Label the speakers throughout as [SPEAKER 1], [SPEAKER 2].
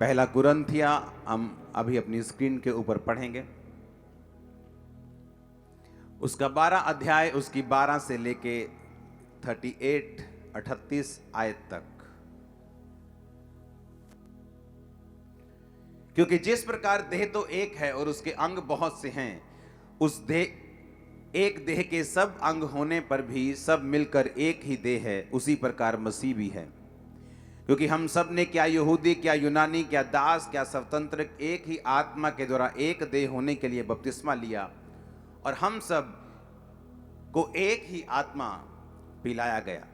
[SPEAKER 1] पहला कुरिन्थिया हम अभी अपनी स्क्रीन के ऊपर पढ़ेंगे। उसका 12 अध्याय उसकी 12 से लेके 38 आयत तक। क्योंकि जिस प्रकार देह तो एक है और उसके अंग बहुत से हैं, उस एक देह के सब अंग होने पर भी सब मिलकर एक ही देह है, उसी प्रकार मसीह भी है। क्योंकि हम सब ने, क्या यहूदी क्या यूनानी, क्या दास क्या स्वतंत्र, एक ही आत्मा के द्वारा एक देह होने के लिए बपतिस्मा लिया, और हम सब को एक ही आत्मा पिलाया गया।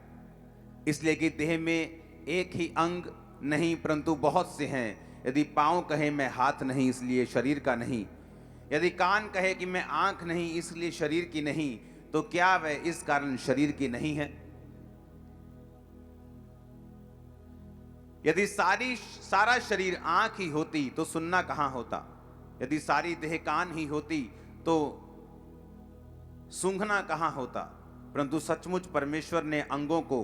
[SPEAKER 1] इसलिए कि देह में एक ही अंग नहीं परंतु बहुत से हैं। यदि पाँव कहे मैं हाथ नहीं, इसलिए शरीर का नहीं। यदि कान कहे कि मैं आंख नहीं, इसलिए शरीर की नहीं, तो क्या वह इस कारण शरीर की नहीं है? यदि सारा शरीर आंख ही होती तो सुनना कहां होता? यदि सारी देह कान ही होती तो सूंघना कहां होता? परंतु सचमुच परमेश्वर ने अंगों को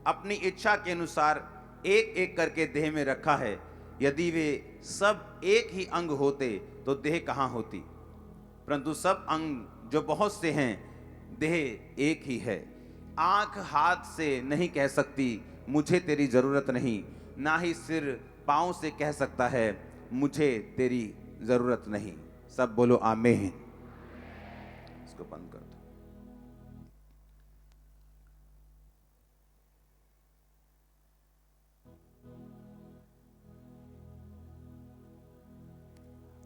[SPEAKER 1] अपनी इच्छा के अनुसार एक एक करके देह में रखा है। यदि वे सब एक ही अंग होते तो देह कहां होती? परंतु सब अंग जो बहुत से हैं, देह एक ही है। आंख हाथ से नहीं कह सकती मुझे तेरी जरूरत नहीं, ना ही सिर पांव से कह सकता है मुझे तेरी जरूरत नहीं। सब बोलो आमीन। इसको बंद कर दो।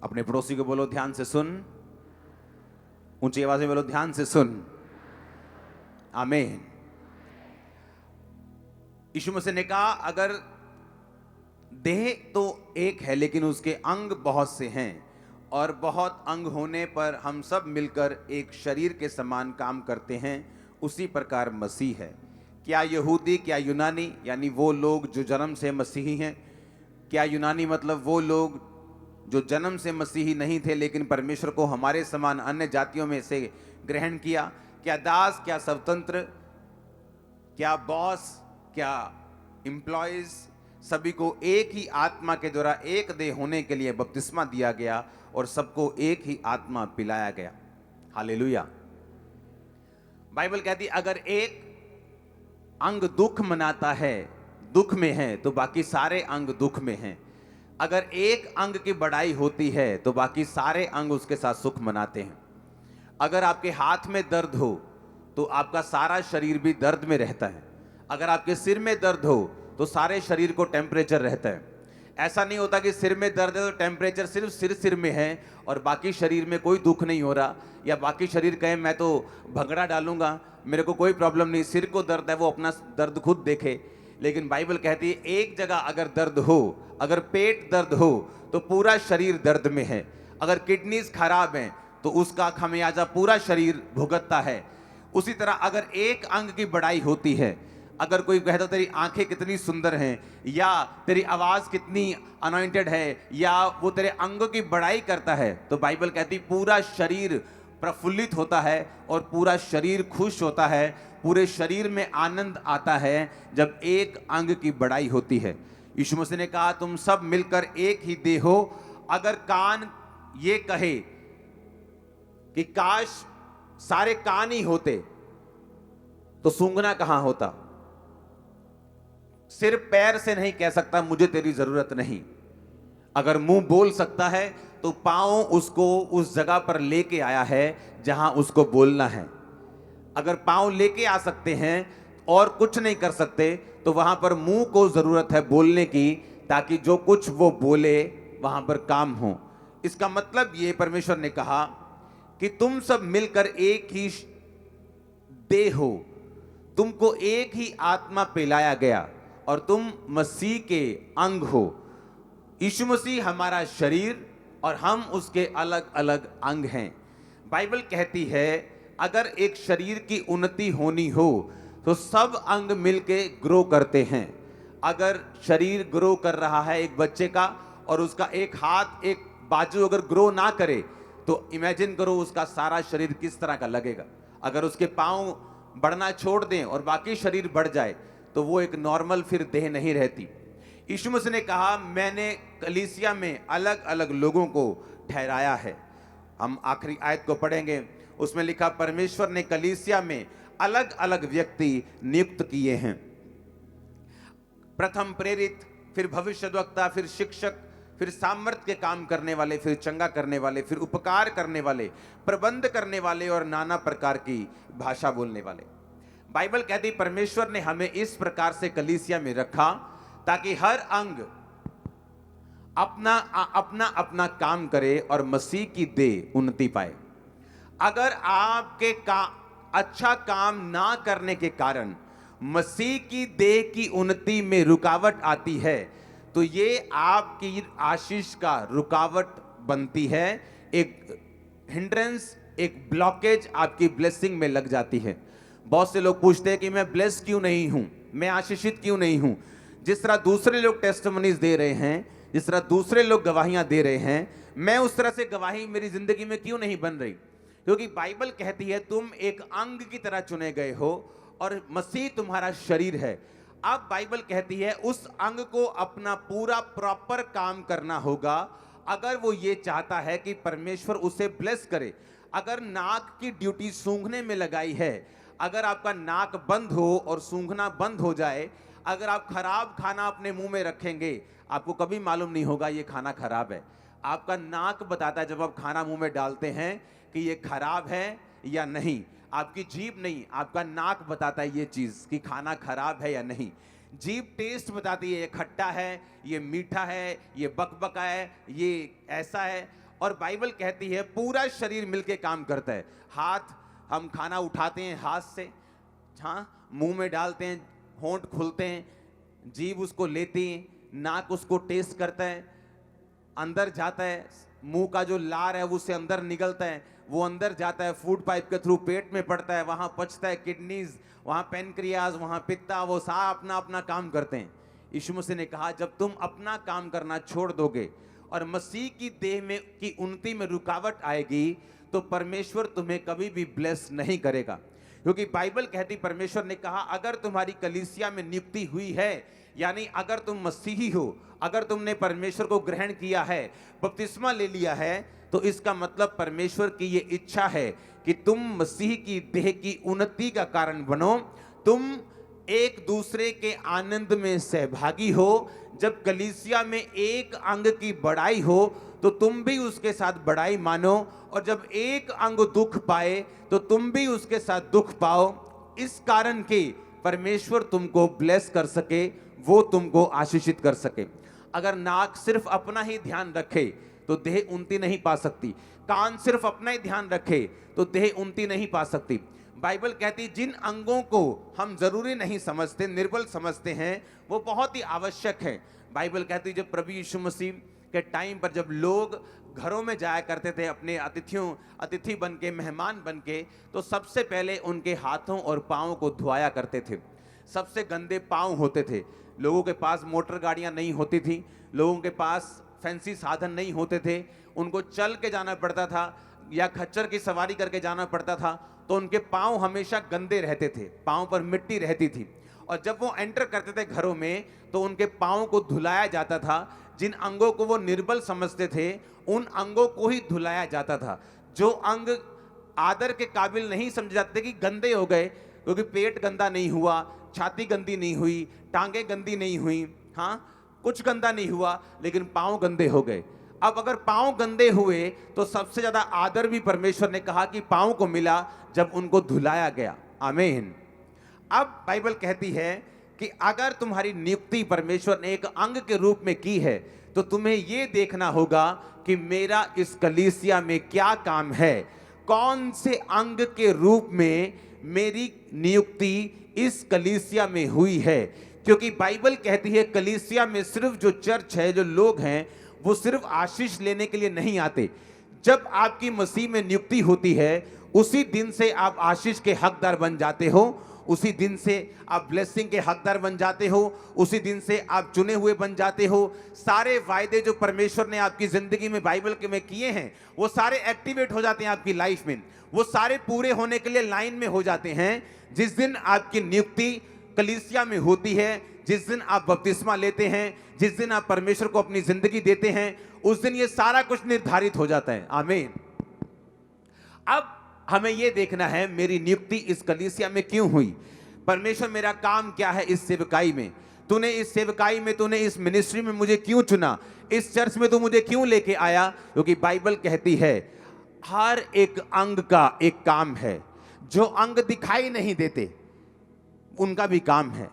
[SPEAKER 1] अपने पड़ोसी को बोलो ध्यान से सुन। ऊंची आवाज में बोलो ध्यान से सुन। आमीन। यीशु मसीह ने कहा अगर देह तो एक है लेकिन उसके अंग बहुत से हैं, और बहुत अंग होने पर हम सब मिलकर एक शरीर के समान काम करते हैं, उसी प्रकार मसीह है। क्या यहूदी क्या यूनानी, यानी वो लोग जो जन्म से मसीही हैं। क्या यूनानी मतलब वो लोग जो जन्म से मसीही नहीं थे लेकिन परमेश्वर को हमारे समान अन्य जातियों में से ग्रहण किया। क्या दास क्या स्वतंत्र, क्या बॉस क्या एम्प्लॉयज, सभी को एक ही आत्मा के द्वारा एक देह होने के लिए बपतिस्मा दिया गया और सबको एक ही आत्मा पिलाया गया। हालेलुया। बाइबल कहती अगर एक अंग दुख मनाता है, दुख में है, तो बाकी सारे अंग दुख में हैं। अगर एक अंग की बड़ाई होती है तो बाकी सारे अंग उसके साथ सुख मनाते हैं। अगर आपके हाथ में दर्द हो तो आपका सारा शरीर भी दर्द में रहता है। अगर आपके सिर में दर्द हो तो सारे शरीर को टेम्परेचर रहता है। ऐसा नहीं होता कि सिर में दर्द है तो टेम्परेचर सिर्फ सिर में है और बाकी शरीर में कोई दुख नहीं हो रहा, या बाकी शरीर कहे मैं तो भंगड़ा डालूंगा, मेरे को कोई प्रॉब्लम नहीं। सिर को दर्द है वो अपना दर्द खुद देखे। लेकिन बाइबल कहती है एक जगह अगर दर्द हो, अगर पेट दर्द हो तो पूरा शरीर दर्द में है। अगर किडनीज खराब हैं तो उसका खमियाजा पूरा शरीर भुगतता है। उसी तरह अगर एक अंग की बड़ाई होती है, अगर कोई कहता तेरी आंखें कितनी सुंदर हैं, या तेरी आवाज कितनी अनॉइंटेड है, या वो तेरे अंगों की बड़ाई करता है, तो बाइबल कहती पूरा शरीर प्रफुल्लित होता है और पूरा शरीर खुश होता है। पूरे शरीर में आनंद आता है जब एक अंग की बड़ाई होती है। यीशु मसीह ने कहा तुम सब मिलकर एक ही देह हो। अगर कान ये कहे कि काश सारे कान ही होते तो सूंघना कहां होता? सिर पैर से नहीं कह सकता मुझे तेरी जरूरत नहीं। अगर मुंह बोल सकता है तो पांव उसको उस जगह पर लेके आया है जहां उसको बोलना है। अगर पांव लेके आ सकते हैं और कुछ नहीं कर सकते तो वहां पर मुंह को जरूरत है बोलने की, ताकि जो कुछ वो बोले वहां पर काम हो। इसका मतलब ये परमेश्वर ने कहा कि तुम सब मिलकर एक ही देह हो, तुमको एक ही आत्मा पिलाया गया और तुम मसीह के अंग हो। यीशु मसीह हमारा शरीर और हम उसके अलग अलग अंग हैं। बाइबल कहती है अगर एक शरीर की उन्नति होनी हो तो सब अंग मिलके ग्रो करते हैं। अगर शरीर ग्रो कर रहा है एक बच्चे का और उसका एक हाथ एक बाजू अगर ग्रो ना करे तो इमेजिन करो उसका सारा शरीर किस तरह का लगेगा। अगर उसके पांव बढ़ना छोड़ दें और बाकी शरीर बढ़ जाए तो वो एक नॉर्मल फिर देह नहीं रहती। यीशु मसीह ने कहा मैंने कलीसिया में अलग अलग लोगों को ठहराया है। हम आखिरी आयत को पढ़ेंगे, उसमें लिखा परमेश्वर ने कलीसिया में अलग अलग व्यक्ति नियुक्त किए हैं। प्रथम प्रेरित, फिर भविष्यद्वक्ता, फिर शिक्षक, फिर सामर्थ के काम करने वाले, फिर चंगा करने वाले, फिर उपकार करने वाले, प्रबंध करने वाले और नाना प्रकार की भाषा बोलने वाले। बाइबल कहती परमेश्वर ने हमें इस प्रकार से कलीसिया में रखा ताकि हर अंग अपना अपना अपना काम करे और मसीह की देह उन्नति पाए। अगर आपके अच्छा काम ना करने के कारण मसीह की देह की उन्नति में रुकावट आती है तो ये आपकी आशीष का रुकावट बनती है, एक हिंड्रेंस, एक ब्लॉकेज आपकी ब्लेसिंग में लग जाती है। बहुत से लोग पूछते हैं कि मैं ब्लेस क्यों नहीं हूं, मैं आशीषित क्यों नहीं हूं। जिस तरह दूसरे लोग टेस्टिमनीज दे रहे हैं, जिस तरह दूसरे लोग गवाहियां दे रहे हैं, मैं उस तरह से गवाही मेरी जिंदगी में क्यों नहीं बन रही? क्योंकि बाइबल कहती है तुम एक अंग की तरह चुने गए हो और मसीह तुम्हारा शरीर है। अब बाइबल कहती है उस अंग को अपना पूरा प्रॉपर काम करना होगा अगर वो ये चाहता है कि परमेश्वर उसे ब्लेस करे। अगर नाक की ड्यूटी सूंघने में लगाई है, अगर आपका नाक बंद हो और सूंघना बंद हो जाए, अगर आप खराब खाना अपने मुंह में रखेंगे, आपको कभी मालूम नहीं होगा ये खाना खराब है। आपका नाक बताता है जब आप खाना मुंह में डालते हैं कि ये खराब है या नहीं। आपकी जीभ नहीं, आपका नाक बताता है ये चीज कि खाना खराब है या नहीं। जीभ टेस्ट बताती है ये खट्टा है, ये मीठा है, ये बकबका है, ये ऐसा है। और बाइबल कहती है पूरा शरीर मिलके काम करता है। हाथ, हम खाना उठाते हैं हाथ से, हाँ, मुंह में डालते हैं, होंठ खुलते हैं, जीभ उसको लेती है, नाक उसको टेस्ट करता है, अंदर जाता है, मुंह का जो लार है वो उससे अंदर निकलता है, वो अंदर जाता है, फूड पाइप के थ्रू पेट में पड़ता है, वहां पचता है, किडनीज, वहां पेनक्रियाज, वहां पित्ता, वो सब अपना अपना काम करते हैं। यीशु मसीह ने कहा जब तुम अपना काम करना छोड़ दोगे और मसीह की देह में की उन्नति में रुकावट आएगी तो परमेश्वर तुम्हें कभी भी ब्लेस नहीं करेगा। क्योंकि बाइबल कहती, परमेश्वर ने कहा अगर तुम्हारी कलीसिया में नियुक्ति हुई है, यानी अगर तुम मसीही हो, अगर तुमने परमेश्वर को ग्रहण किया है, बपतिस्मा ले लिया है, तो इसका मतलब परमेश्वर की ये इच्छा है कि तुम मसीह की देह की उन्नति का कारण बनो, तुम एक दूसरे के आनंद में सहभागी हो। जब कलीसिया में एक अंग की बढ़ाई हो तो तुम भी उसके साथ बढ़ाई मानो, और जब एक अंग दुख पाए तो तुम भी उसके साथ दुख पाओ, इस कारण के परमेश्वर तुमको ब्लेस कर सके, वो तुमको आशीषित कर सके। अगर नाक सिर्फ अपना ही ध्यान रखे तो देह उन्नति नहीं पा सकती, कान सिर्फ अपना ही ध्यान रखे तो देह उन्नति नहीं पा सकती। बाइबल कहती जिन अंगों को हम जरूरी नहीं समझते, निर्बल समझते हैं, वो बहुत ही आवश्यक है। बाइबल कहती जब प्रभु यीशु मसीह के टाइम पर जब लोग घरों में जाया करते थे अपने अतिथि बन के, मेहमान बन के, तो सबसे पहले उनके हाथों और पाँव को धुआया करते थे। सबसे गंदे पाँव होते थे। लोगों के पास मोटर गाड़ियां नहीं होती थी, लोगों के पास फैंसी साधन नहीं होते थे, उनको चल के जाना पड़ता था या खच्चर की सवारी करके जाना पड़ता था, तो उनके पाँव हमेशा गंदे रहते थे, पाँव पर मिट्टी रहती थी। और जब वो एंटर करते थे घरों में तो उनके पाँव को धुलाया जाता था। जिन अंगों को वो निर्बल समझते थे उन अंगों को ही धुलाया जाता था। जो अंग आदर के काबिल नहीं समझे जाते कि गंदे हो गए, क्योंकि पेट गंदा नहीं हुआ, छाती गंदी नहीं हुई, टांगे गंदी नहीं हुई, हाँ कुछ गंदा नहीं हुआ, लेकिन पाँव गंदे हो गए। अब अगर पाँव गंदे हुए तो सबसे ज्यादा आदर भी परमेश्वर ने कहा कि पाँव को मिला जब उनको धुलाया गया। आमीन। अब बाइबल कहती है कि अगर तुम्हारी नियुक्ति परमेश्वर ने एक अंग के रूप में की है तो तुम्हें यह देखना होगा कि मेरा इस कलीसिया में क्या काम है, कौन से अंग के रूप में मेरी नियुक्ति इस कलीसिया में हुई है। क्योंकि बाइबल कहती है कलीसिया में सिर्फ जो चर्च है, जो लोग हैं, वो सिर्फ आशीष लेने के लिए नहीं आते। जब आपकी मसीह में नियुक्ति होती है उसी दिन से आप आशीष के हकदार बन जाते हो, उसी दिन से आप ब्लेसिंग के हकदार बन जाते हो, उसी दिन से आप चुने हुए बन जाते हो। सारे वायदे जो परमेश्वर ने आपकी जिंदगी में बाइबल के में किए हैं वो सारे एक्टिवेट हो जाते हैं आपकी लाइफ में, वो सारे पूरे होने के लिए लाइन में हो जाते हैं जिस दिन आपकी नियुक्ति कलीसिया में होती है, जिस दिन आप बपतिस्मा लेते हैं, जिस दिन आप परमेश्वर को अपनी जिंदगी देते हैं, उस दिन ये सारा कुछ निर्धारित हो जाता है। आमीन। अब हमें यह देखना है, मेरी नियुक्ति इस कलीसिया में क्यों हुई, परमेश्वर मेरा काम क्या है इस सेवकाई में, तूने इस सेवकाई में, तूने इस मिनिस्ट्री में मुझे क्यों चुना, इस चर्च में तू मुझे क्यों लेके आया। क्योंकि बाइबल कहती है हर एक अंग का एक काम है। जो अंग दिखाई नहीं देते उनका भी काम है।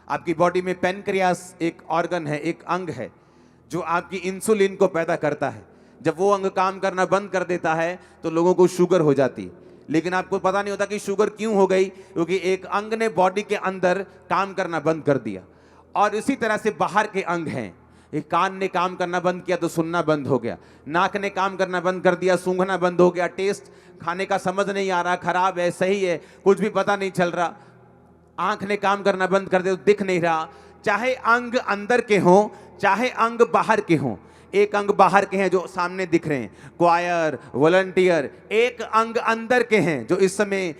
[SPEAKER 1] आपकी बॉडी में पेनक्रियास एक ऑर्गन है, एक अंग है जो आपकी इंसुलिन को पैदा करता है। जब वो अंग काम करना बंद कर देता है तो लोगों को शुगर हो जाती है, लेकिन आपको पता नहीं होता कि शुगर क्यों हो गई, क्योंकि एक अंग ने बॉडी के अंदर काम करना बंद कर दिया। और इसी तरह से बाहर के अंग हैं, एक कान ने काम करना बंद किया तो सुनना बंद हो गया, नाक ने काम करना बंद कर दिया, सूंघना बंद हो गया, टेस्ट खाने का समझ नहीं आ रहा, खराब है सही है कुछ भी पता नहीं चल रहा, आंख ने काम करना बंद कर दिया तो दिख नहीं रहा। चाहे अंग अंदर के हों चाहे अंग बाहर के हों, एक अंग बाहर के हैं जो सामने दिख रहे हैं, क्वायर, वॉलंटियर, एक अंग अंदर के हैं जो इस समय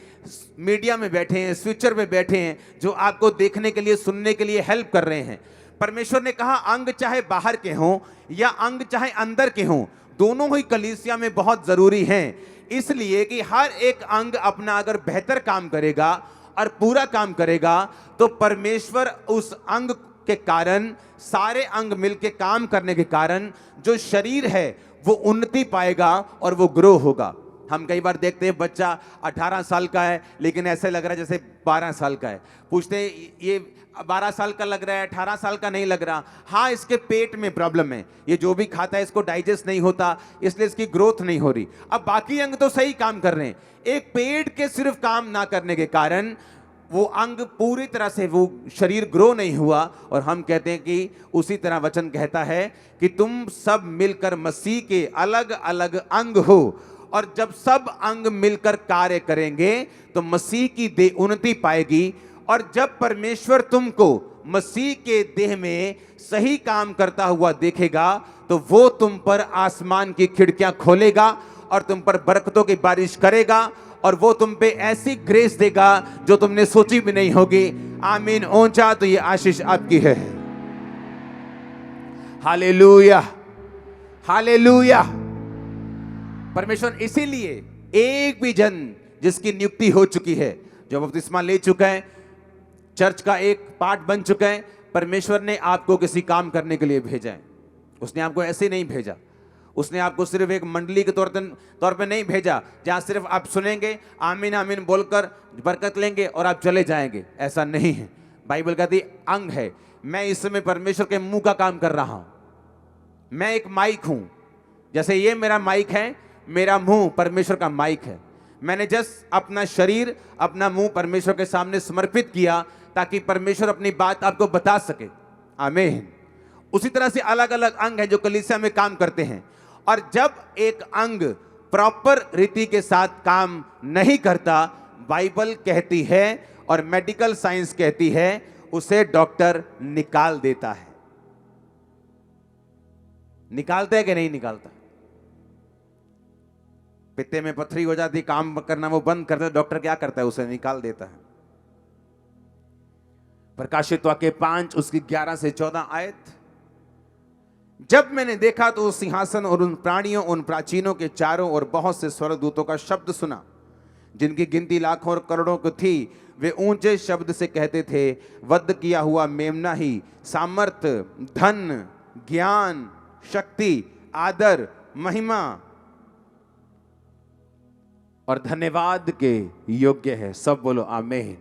[SPEAKER 1] मीडिया में बैठे हैं, स्विचर में बैठे हैं, जो आपको देखने के लिए, सुनने के लिए हेल्प कर रहे हैं। परमेश्वर ने कहा अंग चाहे बाहर के हों या अंग चाहे अंदर के हों, दोनों ही कलीसिया में बहुत जरूरी हैं। इसलिए कि हर एक अंग अपना अगर बेहतर काम करेगा और पूरा काम करेगा तो परमेश्वर उस अंग के कारण, सारे अंग मिलके काम करने के कारण जो शरीर है वो उन्नति पाएगा और वो ग्रो होगा। हम कई बार देखते हैं बच्चा 18 साल का है लेकिन ऐसे लग रहा है जैसे 12 साल का है, पूछते हैं ये 12 साल का लग रहा है, 18 साल का नहीं लग रहा। हाँ, इसके पेट में प्रॉब्लम है, ये जो भी खाता है इसको डाइजेस्ट नहीं होता, इसलिए इसकी ग्रोथ नहीं हो रही। अब बाकी अंग तो सही काम कर रहे हैं, एक पेट के सिर्फ काम ना करने के कारण वो अंग पूरी तरह से, वो शरीर ग्रो नहीं हुआ। और हम कहते हैं कि उसी तरह वचन कहता है कि तुम सब मिलकर मसीह के अलग अलग अंग हो, और जब सब अंग मिलकर कार्य करेंगे तो मसीह की देह उन्नति पाएगी। और जब परमेश्वर तुमको मसीह के देह में सही काम करता हुआ देखेगा तो वो तुम पर आसमान की खिड़कियां खोलेगा और तुम पर बरकतों की बारिश करेगा, और वो तुम पे ऐसी ग्रेस देगा जो तुमने सोची भी नहीं होगी। आमीन। ऊंचा तो ये आशीष आपकी है। Hallelujah, hallelujah. परमेश्वर इसीलिए एक भी जन जिसकी नियुक्ति हो चुकी है, जो बपतिस्मा ले चुका है, चर्च का एक पार्ट बन चुका है, परमेश्वर ने आपको किसी काम करने के लिए भेजा है। उसने आपको ऐसे नहीं भेजा, उसने आपको सिर्फ एक मंडली के तौर पे नहीं भेजा जहां सिर्फ आप सुनेंगे, आमीन आमीन बोलकर बरकत लेंगे और आप चले जाएंगे। ऐसा नहीं है। बाइबल कहती अंग है। मैं इस समय परमेश्वर के मुंह का काम कर रहा हूं। मैं एक माइक हूं, जैसे ये मेरा माइक है, मेरा मुंह परमेश्वर का माइक है। मैंने जस्ट अपना शरीर, अपना मुंह परमेश्वर के सामने समर्पित किया ताकि परमेश्वर अपनी बात आपको बता सके। आमीन। उसी तरह से अलग अलग अंग हैं जो कलीसिया में काम करते हैं, और जब एक अंग प्रॉपर रीति के साथ काम नहीं करता, बाइबल कहती है और मेडिकल साइंस कहती है उसे डॉक्टर निकाल देता है। निकालता है कि नहीं निकालता? पित्ते में पथरी हो जाती, काम करना वो बंद करता है, डॉक्टर क्या करता है? उसे निकाल देता है। प्रकाशित वाक्य 5 उसकी 11 से 14 आयत। जब मैंने देखा तो उस सिंहासन और उन प्राणियों, उन प्राचीनों के चारों ओर बहुत से स्वर्गदूतों का शब्द सुना, जिनकी गिनती लाखों और करोड़ों की थी। वे ऊंचे शब्द से कहते थे, वध किया हुआ मेमना ही सामर्थ, धन, ज्ञान, शक्ति, आदर, महिमा और धन्यवाद के योग्य है। सब बोलो आमीन।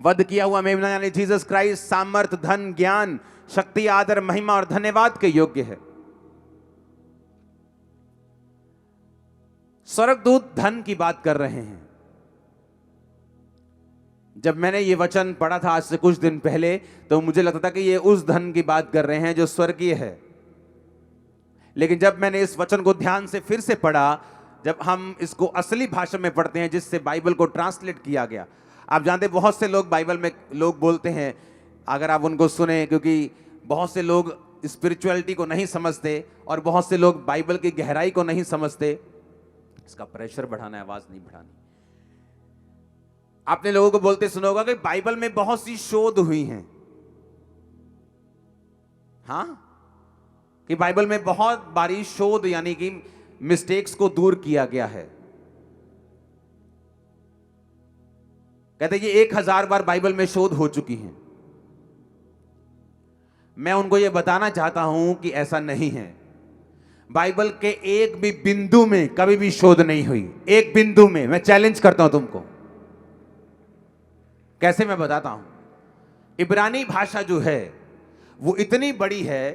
[SPEAKER 1] वध किया हुआ मेमना यानी जीसस क्राइस्ट सामर्थ, धन, ज्ञान, शक्ति, आदर, महिमा और धन्यवाद के योग्य है। स्वर्गदूत धन की बात कर रहे हैं। जब मैंने ये वचन पढ़ा था आज से कुछ दिन पहले, तो मुझे लगता था कि ये उस धन की बात कर रहे हैं जो स्वर्गीय है। लेकिन जब मैंने इस वचन को ध्यान से फिर से पढ़ा, जब हम इसको असली भाषा में पढ़ते हैं जिससे बाइबल को ट्रांसलेट किया गया, आप जानते बहुत से लोग बाइबल में लोग बोलते हैं, अगर आप उनको सुने, क्योंकि बहुत से लोग स्पिरिचुअलिटी को नहीं समझते और बहुत से लोग बाइबल की गहराई को नहीं समझते। इसका प्रेशर बढ़ाना है, आवाज नहीं बढ़ानी। आपने लोगों को बोलते सुना होगा कि बाइबल में बहुत सी शोध हुई हैं। हाँ, कि बाइबल में बहुत बारी शोध यानी कि मिस्टेक्स को दूर किया गया है। कहते हैं ये 1000 बार बाइबल में शोध हो चुकी हैं। मैं उनको ये बताना चाहता हूं कि ऐसा नहीं है। बाइबल के एक भी बिंदु में कभी भी शोध नहीं हुई। एक बिंदु में। मैं चैलेंज करता हूं तुमको। कैसे मैं बताता हूं। इब्रानी भाषा जो है वो इतनी बड़ी है,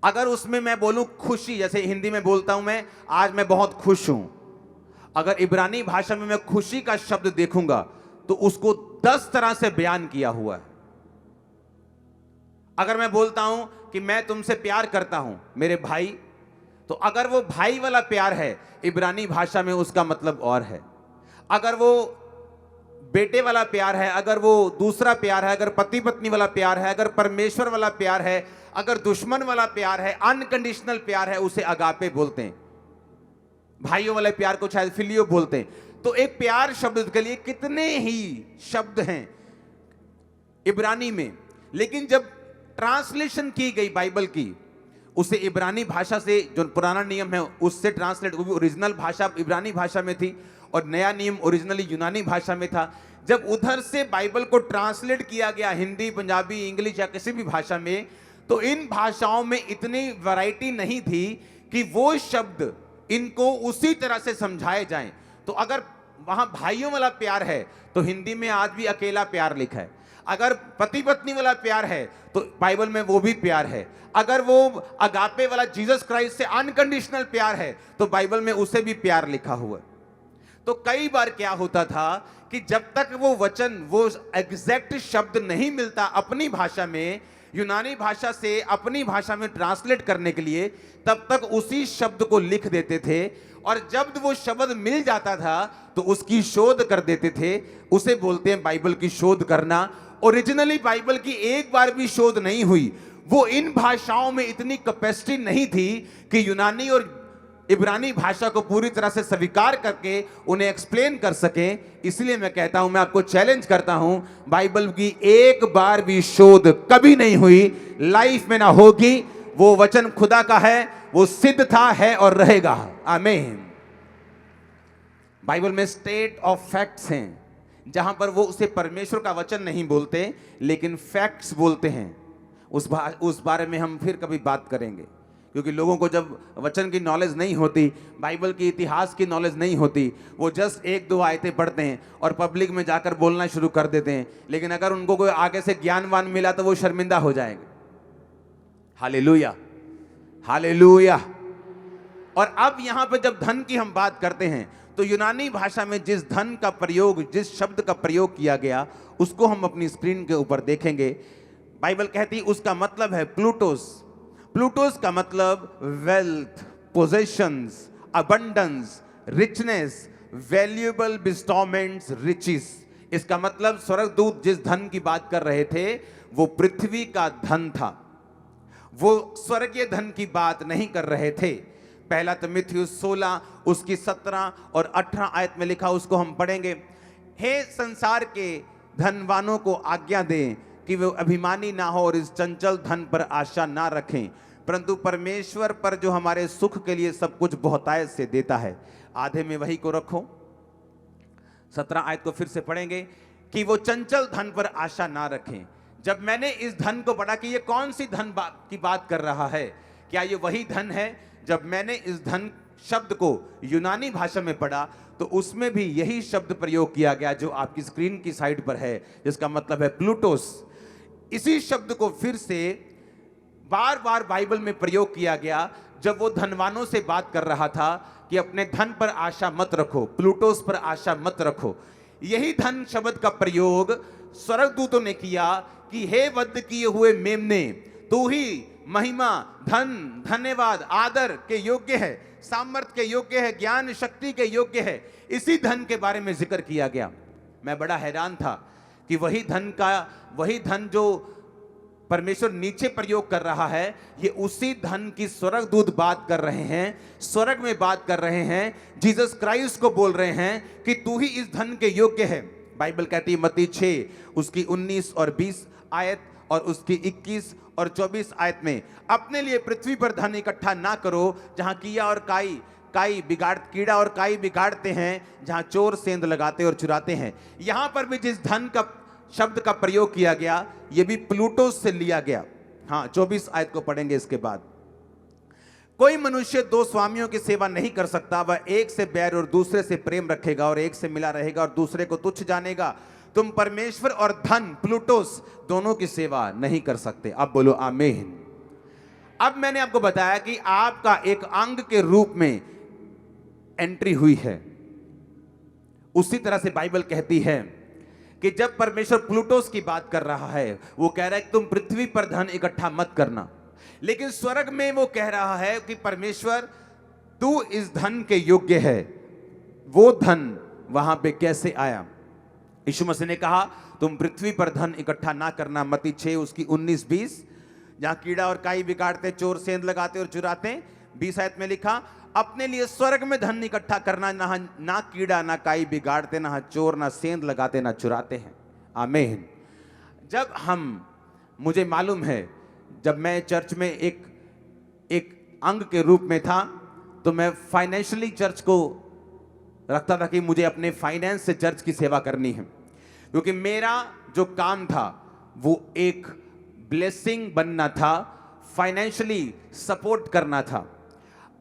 [SPEAKER 1] अगर उसमें मैं बोलूं खुशी, जैसे हिंदी में बोलता हूं मैं आज मैं बहुत खुश हूं, अगर इब्रानी भाषा में मैं खुशी का शब्द देखूंगा तो उसको 10 तरह से बयान किया हुआ है। अगर मैं बोलता हूं कि मैं तुमसे प्यार करता हूं मेरे भाई, तो अगर वो भाई वाला प्यार है इब्रानी भाषा में उसका मतलब और है। अगर वो बेटे वाला प्यार है, अगर वो दूसरा प्यार है, अगर पति पत्नी वाला प्यार है, अगर परमेश्वर वाला प्यार है, अगर दुश्मन वाला प्यार है, अनकंडीशनल प्यार है, उसे अगापे बोलते हैं। भाइयों वाले प्यार को शायद फिलियो बोलते हैं। तो एक प्यार शब्द के लिए कितने ही शब्द हैं इब्रानी में, लेकिन जब ट्रांसलेशन की गई बाइबल की, उसे इब्रानी भाषा से, जो पुराना नियम है उससे ट्रांसलेट, वो भी ओरिजिनल भाषा इब्रानी भाषा में थी और नया नियम ओरिजिनली यूनानी भाषा में था। जब उधर से बाइबल को ट्रांसलेट किया गया हिंदी, पंजाबी, इंग्लिश या किसी भी भाषा में, तो इन भाषाओं में इतनी वैरायटी नहीं थी कि वो शब्द इनको उसी तरह से समझाए जाएं। तो अगर वहां भाइयों वाला प्यार है तो हिंदी में आज भी अकेला प्यार लिखा है। अगर पति पत्नी वाला प्यार है तो बाइबल में वो भी प्यार है। अगर वो अगापे वाला जीसस क्राइस्ट से अनकंडीशनल प्यार है तो बाइबल में उसे भी प्यार लिखा हुआ है। तो कई बार क्या होता था कि जब तक वो वचन, वो एग्जैक्ट शब्द नहीं मिलता अपनी भाषा में, यूनानी भाषा से अपनी भाषा में ट्रांसलेट करने के लिए, तब तक उसी शब्द को लिख देते थे और जब वो शब्द मिल जाता था तो उसकी शोध कर देते थे। उसे बोलते हैं बाइबल की शोध करना। ओरिजिनली बाइबल की एक बार भी शोध नहीं हुई। वो इन भाषाओं में इतनी कैपेसिटी नहीं थी कि यूनानी और इब्रानी भाषा को पूरी तरह से स्वीकार करके उन्हें एक्सप्लेन कर सके। इसलिए मैं कहता हूं, मैं आपको चैलेंज करता हूं, बाइबल की एक बार भी शोध कभी नहीं हुई, लाइफ में ना होगी। वो वचन खुदा का है, वो सिद्ध था, है और रहेगा। आमीन। बाइबल में स्टेट ऑफ फैक्ट्स हैं, जहां पर वो उसे परमेश्वर का वचन नहीं बोलते लेकिन फैक्ट्स बोलते हैं। उस बारे में हम फिर कभी बात करेंगे, क्योंकि लोगों को जब वचन की नॉलेज नहीं होती, बाइबल की इतिहास की नॉलेज नहीं होती, वो जस्ट 1-2 आयतें पढ़ते हैं और पब्लिक में जाकर बोलना शुरू कर देते हैं। लेकिन अगर उनको कोई आगे से ज्ञानवान मिला तो वो शर्मिंदा हो जाएंगे। Hallelujah, hallelujah. और अब यहां पर जब धन की हम बात करते हैं तो यूनानी भाषा में जिस धन का प्रयोग, जिस शब्द का प्रयोग किया गया, उसको हम अपनी स्क्रीन के ऊपर देखेंगे। बाइबल कहती उसका मतलब है प्लूटोस। प्लूटोस का मतलब wealth, possessions, abundance, richness, valuable bestowments, riches. इसका मतलब स्वर्गदूत जिस धन की बात कर रहे थे वो पृथ्वी का धन था, वो स्वर्गीय धन की बात नहीं कर रहे थे। पहला तिमुथियुस 16 उसकी 17 और 18 आयत में लिखा, उसको हम पढ़ेंगे। हे संसार के धनवानों को आज्ञा दें कि वे अभिमानी ना हो और इस चंचल धन पर आशा ना रखें, परंतु परमेश्वर पर जो हमारे सुख के लिए सब कुछ बहुतायत से देता है। आधे में वही को रखो। 17 आयत को फिर से पढ़ेंगे कि वो चंचल धन पर आशा ना रखें। जब मैंने इस धन को पढ़ा कि ये कौन सी धन की बात कर रहा है, क्या ये वही धन है? जब मैंने इस धन शब्द को यूनानी भाषा में पढ़ा तो उसमें भी यही शब्द प्रयोग किया गया जो आपकी स्क्रीन की साइड पर है, जिसका मतलब है प्लूटोस। इसी शब्द को फिर से बार बार बाइबल में प्रयोग किया गया जब वो धनवानों से बात कर रहा था कि अपने धन पर आशा मत रखो, प्लूटोस पर आशा मत रखो। यही धन शब्द का प्रयोग स्वर्गदूतों ने किया कि हे वध किए हुए मेमने, तू ही महिमा, धन, धन्यवाद, आदर के योग्य है, सामर्थ्य के योग्य है, ज्ञान शक्ति के योग्य है। इसी धन के बारे में जिक्र किया गया। मैं बड़ा हैरान था कि वही धन जो परमेश्वर नीचे प्रयोग कर रहा है, ये उसी धन की स्वर्गदूत बात कर रहे हैं, स्वर्ग में बात कर रहे हैं, जीसस क्राइस्ट को बोल रहे हैं कि तू ही इस धन के योग्य है। बाइबल कहती है मत्ती 6 उसकी 19 और 20 आयत और उसकी 21 और 24 आयत में, अपने लिए पृथ्वी पर धन इकट्ठा ना करो जहां कीड़ा और काई बिगाड़ते हैं, जहां चोर सेंध लगाते और चुराते हैं। यहां पर भी जिस धन का शब्द का प्रयोग किया गया, यह भी प्लूटोस से लिया गया। हाँ, 24 आयत को पढ़ेंगे इसके बाद। कोई मनुष्य दो स्वामियों की सेवा नहीं कर सकता, वह एक से बैर और दूसरे से प्रेम रखेगा, और एक से मिला रहेगा और दूसरे को तुच्छ जानेगा। तुम परमेश्वर और धन प्लूटोस दोनों की सेवा नहीं कर सकते। अब बोलो आमीन। अब मैंने आपको बताया कि आपका एक अंग के रूप में एंट्री हुई है। उसी तरह से बाइबल कहती है कि जब परमेश्वर प्लूटोस की बात कर रहा है, वो कह रहा है कि तुम पृथ्वी पर धन इकट्ठा मत करना, लेकिन स्वर्ग में वो कह रहा है कि परमेश्वर तू इस धन के योग्य है। वो धन वहां पे कैसे आया? यीशु मसीह ने कहा तुम पृथ्वी पर धन इकट्ठा ना करना, मत्ती 6 उसकी 19-20, जहां कीड़ा और काई बिगाड़ते, चोर सेंध लगाते और चुराते। 20 आयत में लिखा अपने लिए स्वर्ग में धन इकट्ठा करना, ना कीड़ा ना काई बिगाड़ते, ना चोर ना सेंध लगाते, ना चुराते हैं। आमीन। जब मुझे मालूम है, जब मैं चर्च में एक अंग के रूप में था, तो मैं फाइनेंशियली चर्च को रखता था कि मुझे अपने फाइनेंस से चर्च की सेवा करनी है, क्योंकि मेरा जो काम था वो एक ब्लेसिंग बनना था, फाइनेंशियली सपोर्ट करना था।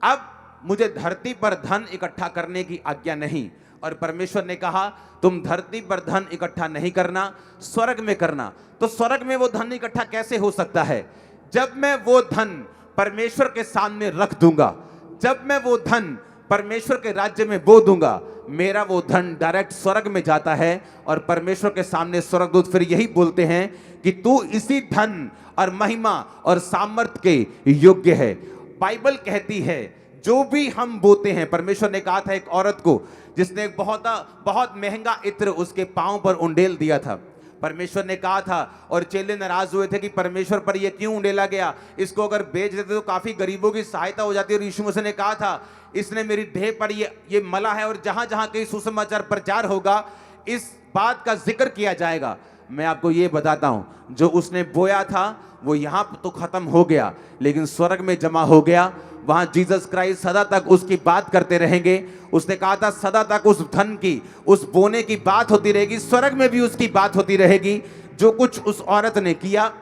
[SPEAKER 1] अब मुझे धरती पर धन इकट्ठा करने की आज्ञा नहीं, और परमेश्वर ने कहा तुम धरती पर धन इकट्ठा नहीं करना, स्वर्ग में करना। तो स्वर्ग में वो धन इकट्ठा कैसे हो सकता है? जब मैं वो धन परमेश्वर के सामने रख दूंगा, जब मैं वो धन परमेश्वर के राज्य में बो दूंगा, मेरा वो धन डायरेक्ट स्वर्ग में जाता है, और परमेश्वर के सामने स्वर्गदूत फिर यही बोलते हैं कि तू इसी धन और महिमा और सामर्थ के योग्य है। बाइबल कहती है जो भी हम बोते हैं, परमेश्वर ने कहा था एक औरत को जिसने एक बहुत महंगा इत्र उसके पांव पर उंडेल दिया था, परमेश्वर ने कहा था, और चेले नाराज हुए थे कि परमेश्वर पर यह क्यों उंडेला गया, इसको अगर बेच देते तो काफी गरीबों की सहायता हो जाती। और यीशु मसीह ने कहा था इसने मेरी देह पर ये मला है, और जहां जहां कहीं सुसमाचार प्रचार होगा इस बात का जिक्र किया जाएगा। मैं आपको ये बताता हूं, जो उसने बोया था वो यहां तो खत्म हो गया, लेकिन स्वर्ग में जमा हो गया। वहां जीसस क्राइस्ट सदा तक उसकी बात करते रहेंगे। उसने कहा था सदा तक उस धन की, उस बोने की बात होती रहेगी, स्वर्ग में भी उसकी बात होती रहेगी। जो कुछ उस औरत ने किया,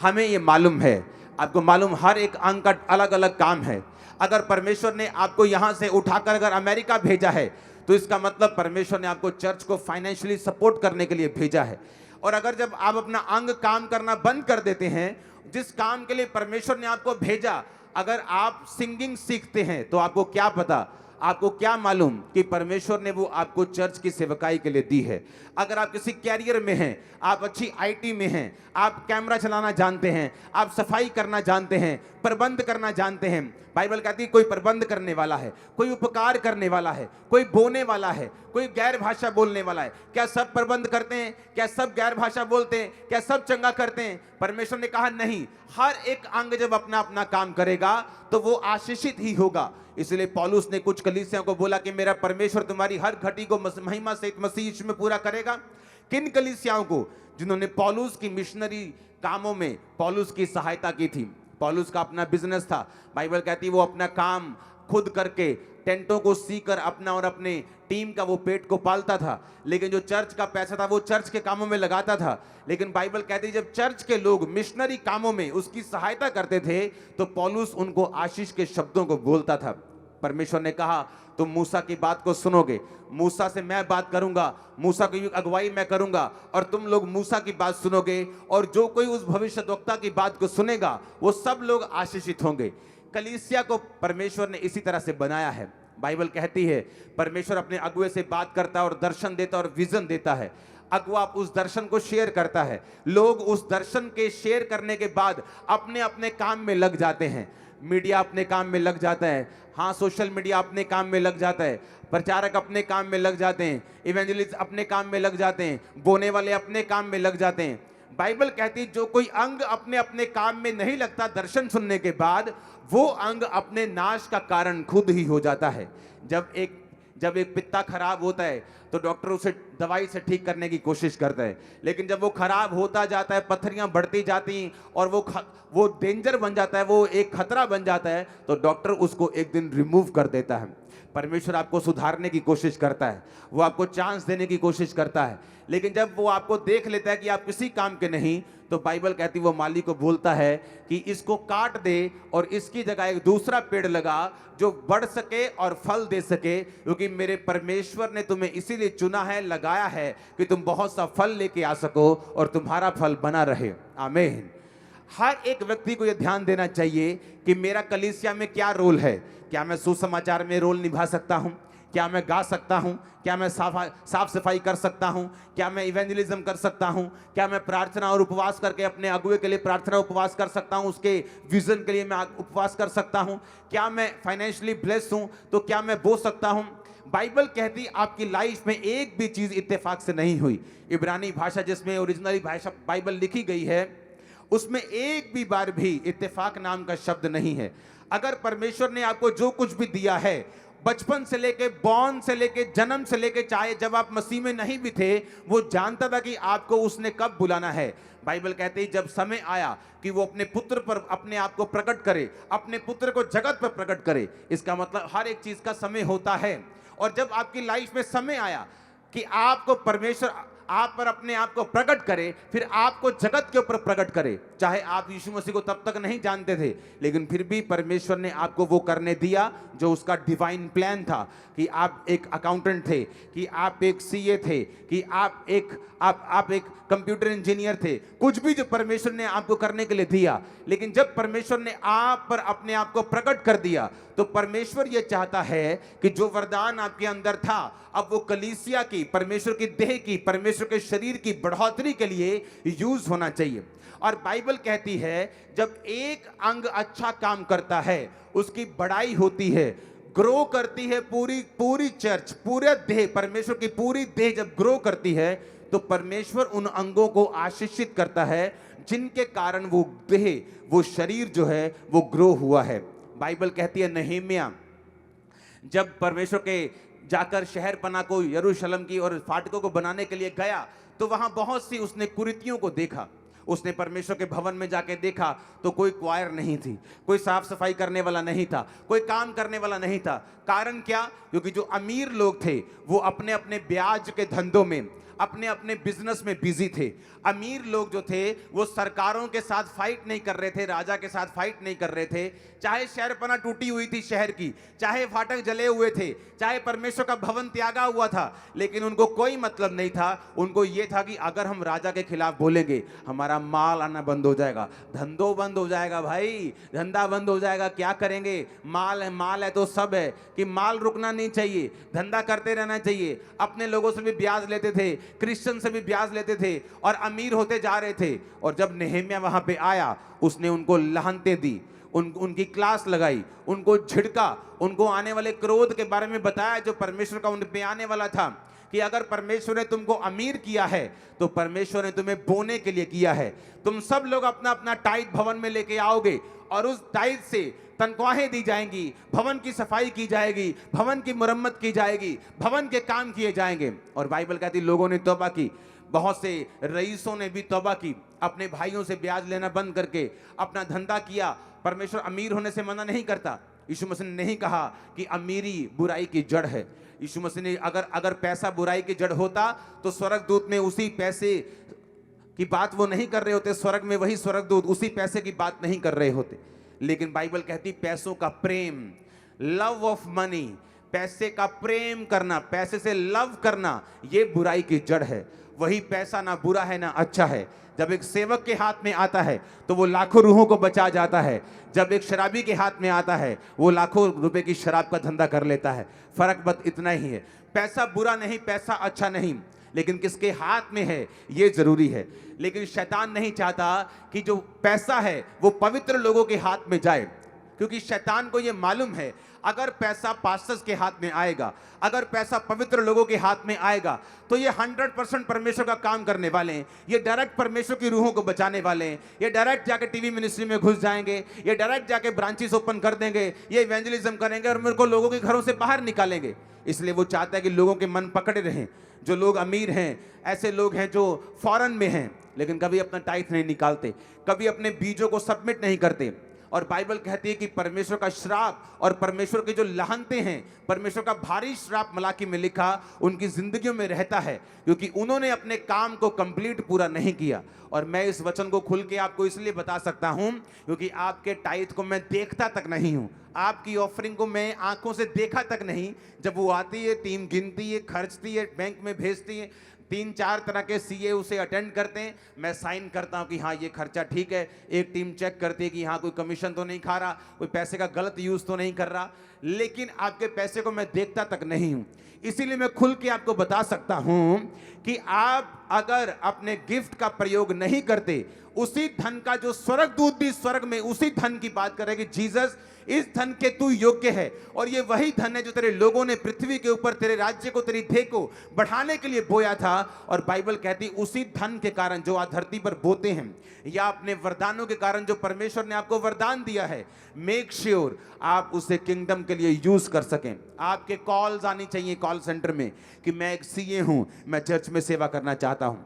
[SPEAKER 1] हमें ये मालूम है, आपको मालूम, हर एक अंग का अलग अलग काम है। अगर परमेश्वर ने आपको यहां से उठाकर अगर अमेरिका भेजा है, तो इसका मतलब परमेश्वर ने आपको चर्च को फाइनेंशियली सपोर्ट करने के लिए भेजा है। और अगर जब आप अपना अंग काम करना बंद कर देते हैं, जिस काम के लिए परमेश्वर ने आपको भेजा, अगर आप सिंगिंग सीखते हैं, तो आपको क्या पता, आपको क्या मालूम कि परमेश्वर ने वो आपको चर्च की सेवकाई के लिए दी है। अगर आप किसी कैरियर में हैं, आप अच्छी आईटी में हैं, आप कैमरा चलाना जानते हैं, आप सफाई करना जानते हैं, प्रबंध करना जानते हैं। बाइबल कहती है कोई प्रबंध करने वाला है, कोई उपकार करने वाला है, कोई बोने वाला है, कोई गैर भाषा बोलने वाला है। क्या सब प्रबंध करते हैं? क्या सब गैर भाषा बोलते हैं? क्या सब चंगा करते हैं? परमेश्वर ने कहा नहीं, हर एक अंग जब अपना अपना काम करेगा तो वो आशीषित ही होगा। इसलिए पौलुस ने कुछ कलीसियाओं को बोला कि मेरा परमेश्वर तुम्हारी हर घटी को महिमा सहित मसीह यीशु में पूरा करेगा। किन कलीसियाओं को? जिन्होंने पौलुस की मिशनरी कामों में पौलुस की सहायता की थी। पौलुस का अपना बिजनेस था, बाइबल कहती है वो अपना काम खुद करके टेंटों को सीकर अपना और अपने टीम का वो पेट को पालता था, लेकिन जो चर्च का पैसा था वो चर्च के कामों में लगाता था। लेकिन बाइबल कहती है जब चर्च के लोग मिशनरी कामों में उसकी सहायता करते थे, तो पौलुस उनको आशीष के शब्दों को बोलता था। परमेश्वर ने कहा तुम मूसा की बात को सुनोगे, मूसा से मैं बात करूंगा, मूसा की अगुवाई मैं करूंगा, और तुम लोग मूसा की बात सुनोगे, और जो कोई उस भविष्यद्वक्ता की बात को सुनेगा वो सब लोग आशीषित होंगे। कलीसिया को परमेश्वर ने इसी तरह से बनाया है। बाइबल कहती है परमेश्वर अपने अगुए से बात करता है और दर्शन देता और विजन देता है। अगुआ उस दर्शन को शेयर करता है, लोग उस दर्शन के शेयर करने के बाद अपने अपने काम में लग जाते हैं। मीडिया अपने काम में लग जाता है, हाँ, सोशल मीडिया अपने काम में लग जाता है, प्रचारक अपने काम में लग जाते हैं, इवेंजलिस्ट अपने काम में लग जाते हैं, बोने वाले अपने काम में लग जाते हैं। बाइबल कहती है जो कोई अंग अपने अपने काम में नहीं लगता दर्शन सुनने के बाद, वो अंग अपने नाश का कारण खुद ही हो जाता है। जब एक पित्ता खराब होता है तो डॉक्टर उसे दवाई से ठीक करने की कोशिश करता है, लेकिन जब वो खराब होता जाता है, पत्थरियां बढ़ती जाती और वो डेंजर बन जाता है, वो एक खतरा बन जाता है, तो डॉक्टर उसको एक दिन रिमूव कर देता है। परमेश्वर आपको सुधारने की कोशिश करता है, वो आपको चांस देने की कोशिश करता है, लेकिन जब वो आपको देख लेता है कि आप किसी काम के नहीं, तो बाइबल कहती वो माली को बोलता है कि इसको काट दे और इसकी जगह एक दूसरा पेड़ लगा जो बढ़ सके और फल दे सके, क्योंकि मेरे परमेश्वर ने तुम्हें इसीलिए चुना है, लगाया है कि तुम बहुत सा फल लेके आ सको और तुम्हारा फल बना रहे। आमीन। हर एक व्यक्ति को यह ध्यान देना चाहिए कि मेरा कलीसिया में क्या रोल है। क्या मैं सुसमाचार में रोल निभा सकता हूं? क्या मैं गा सकता हूं? क्या मैं साफ सफाई कर सकता हूं? क्या मैं इवेंजलिज्म कर सकता हूं? क्या मैं प्रार्थना और उपवास करके अपने अगुए के लिए प्रार्थना उपवास कर सकता हूं? उसके विजन के लिए मैं उपवास कर सकता हूं? क्या मैं फाइनेंशियली ब्लेस्ड हूं तो क्या मैं बो सकता हूं? बाइबल कहती आपकी लाइफ में एक भी चीज इत्तेफाक से नहीं हुई। इब्रानी भाषा जिसमें ओरिजिनली भाषा बाइबल लिखी गई है, उसमें एक भी बार भी इत्तेफाक नाम का शब्द नहीं है। अगर परमेश्वर ने आपको जो कुछ भी दिया है, बचपन से लेके, बॉर्न से लेके, जन्म से लेके, चाहे जब आप मसीह में नहीं भी थे, वो जानता था कि आपको उसने कब बुलाना है। बाइबल कहते हैं जब समय आया कि वो अपने पुत्र पर अपने आप को प्रकट करे, अपने पुत्र को जगत पर प्रकट करे। इसका मतलब हर एक चीज का समय होता है, और जब आपकी लाइफ में समय आया कि आपको परमेश्वर आप पर अपने आप को प्रकट करे, फिर आपको जगत के ऊपर प्रकट करे। चाहे आप यीशु मसीह को तब तक नहीं जानते थे, लेकिन फिर भी परमेश्वर ने आपको वो करने दिया जो उसका डिवाइन प्लान था। कि आप एक अकाउंटेंट थे, कि आप एक सीए थे, कि आप एक कंप्यूटर इंजीनियर थे, कुछ भी जो परमेश्वर ने आपको करने के लिए दिया। लेकिन जब परमेश्वर ने आप पर अपने आप को प्रकट कर दिया, तो परमेश्वर यह चाहता है कि जो वरदान आपके अंदर था, अब वो कलीसिया की, परमेश्वर की देह की, परमेश्वर के शरीर की बढ़ोतरी के लिए यूज होना चाहिए। और बाइबल कहती है जब एक अंग अच्छा काम करता है, उसकी बढ़ाई होती है, ग्रो करती है पूरी चर्च, पूरा देह, परमेश्वर की पूरी देह जब ग्रो करती है, तो परमेश्वर उन अंगों को आशीषित करता है जिनके कारण वो देह, वो शरीर जो है वो ग्रो हुआ है। बाइबल कहती है नहम्याह जब परमेश्वर के जाकर शहर पना को, यरूशलेम की और फाटकों को बनाने के लिए गया, तो वहां बहुत सी उसने कुरीतियों को देखा। उसने परमेश्वर के भवन में जाके देखा तो कोई क्वायर नहीं थी, कोई साफ सफाई करने वाला नहीं था, कोई काम करने वाला नहीं था। कारण क्या? क्योंकि जो अमीर लोग थे वो अपने अपने ब्याज के धंधों में, अपने अपने बिजनेस में बिजी थे। अमीर लोग जो थे वो सरकारों के साथ फाइट नहीं कर रहे थे, राजा के साथ फाइट नहीं कर रहे थे। चाहे शहरपना टूटी हुई थी शहर की, चाहे फाटक जले हुए थे, चाहे परमेश्वर का भवन त्यागा हुआ था, लेकिन उनको कोई मतलब नहीं था। उनको ये था कि अगर हम राजा के खिलाफ बोलेंगे, हमारा माल आना बंद हो जाएगा, धंधो बंद हो जाएगा, भाई धंधा बंद हो जाएगा, क्या करेंगे? माल है तो सब है, कि माल रुकना नहीं चाहिए, धंधा करते रहना चाहिए। अपने लोगों से भी ब्याज लेते थे, क्रिश्चियन से भी ब्याज लेते थे, और अमीर होते जा रहे थे। और जब नेहम्याह वहां पे आया, उसने उनको लानतें दी, उनकी क्लास लगाई, उनको झिड़का, उनको आने वाले क्रोध के बारे में बताया जो परमेश्वर का उन पे आने वाला था। कि अगर परमेश्वर ने तुमको अमीर किया है तो परमेश्वर ने तुम्हें बोने के लिए किया है। तुम सब लोग अपना अपना टाइट भवन में लेके आओगे और उस टाइट से तनख्वाहें दी जाएंगी, भवन की सफाई की जाएगी, भवन की मुरम्मत की जाएगी, भवन के काम किए जाएंगे। और बाइबल कहती लोगों ने तौबा की, बहुत से रईसों ने भी तौबा की, अपने भाइयों से ब्याज लेना बंद करके अपना धंधा किया। परमेश्वर अमीर होने से मना नहीं करता। यीशु मसीह ने नहीं कहा कि अमीरी बुराई की जड़ है। यीशु मसीह ने अगर पैसा बुराई की जड़ होता तो स्वर्गदूत में उसी पैसे की बात वो नहीं कर रहे होते, स्वर्ग में वही स्वर्गदूत उसी पैसे की बात नहीं कर रहे होते। लेकिन बाइबल कहती पैसों का प्रेम, लव ऑफ मनी, पैसे का प्रेम करना, पैसे से लव करना, ये बुराई की जड़ है। वही पैसा ना बुरा है ना अच्छा है। जब एक सेवक के हाथ में आता है तो वो लाखों रूहों को बचा जाता है। जब एक शराबी के हाथ में आता है वो लाखों रुपए की शराब का धंधा कर लेता है। फर्क बस इतना ही है। पैसा बुरा नहीं, पैसा अच्छा नहीं, लेकिन किसके हाथ में है ये जरूरी है। लेकिन शैतान नहीं चाहता कि जो पैसा है वो पवित्र लोगों के हाथ में जाए। क्योंकि शैतान को ये मालूम है अगर पैसा पास्टर्स के हाथ में आएगा, अगर पैसा पवित्र लोगों के हाथ में आएगा, तो ये 100% परमेश्वर का काम करने वाले हैं। ये डायरेक्ट परमेश्वर की रूहों को बचाने वाले हैं। ये डायरेक्ट जाके टीवी मिनिस्ट्री में घुस जाएंगे, ये डायरेक्ट जाके ब्रांचेस ओपन कर देंगे, ये इवेंजलिज्म करेंगे और मेरे को लोगों के घरों से बाहर निकालेंगे। इसलिए वो चाहता है कि लोगों के मन पकड़े रहें। जो लोग अमीर हैं, ऐसे लोग हैं जो फॉरेन में हैं लेकिन कभी अपना टाइथ नहीं निकालते, कभी अपने बीजों को सबमिट नहीं करते। और बाइबल कहती है कि परमेश्वर का श्राप और परमेश्वर के जो लाहनते हैं, परमेश्वर का भारी श्राप मलाकी में लिखा उनकी जिंदगियों में रहता है, क्योंकि उन्होंने अपने काम को कंप्लीट पूरा नहीं किया। और मैं इस वचन को खुल के आपको इसलिए बता सकता हूं क्योंकि आपके टाइथ को मैं देखता तक नहीं हूं, आपकी ऑफरिंग को मैं आंखों से देखा तक नहीं। जब वो आती है, टीम गिनती है, खर्चती है, बैंक में भेजती है, 3-4 तरह के सीए उसे अटेंड करते हैं, मैं साइन करता हूं कि हाँ ये खर्चा ठीक है। एक टीम चेक करती है कि हाँ कोई कमीशन तो नहीं खा रहा, कोई पैसे का गलत यूज तो नहीं कर रहा, लेकिन आपके पैसे को मैं देखता तक नहीं हूं। इसीलिए मैं खुल के आपको बता सकता हूं कि आप अगर अपने गिफ्ट का प्रयोग नहीं करते, उसी धन का जो स्वर्गदूत भी स्वर्ग में उसी धन की बात करे कि जीसस इस धन के तू योग्य है, और ये वही धन है जो तेरे लोगों ने पृथ्वी के ऊपर तेरे राज्य को, तेरी देह को बढ़ाने के लिए बोया था। और बाइबल कहती उसी धन के कारण जो आज धरती पर बोते हैं, या अपने वरदानों के कारण जो परमेश्वर ने आपको वरदान दिया है, मेक श्योर आप उसे किंगडम के लिए यूज कर सकें। आपके कॉल्स आनी चाहिए कॉल सेंटर में कि मैं एक सीए हूं, मैं चर्च में सेवा करना चाहता हूं।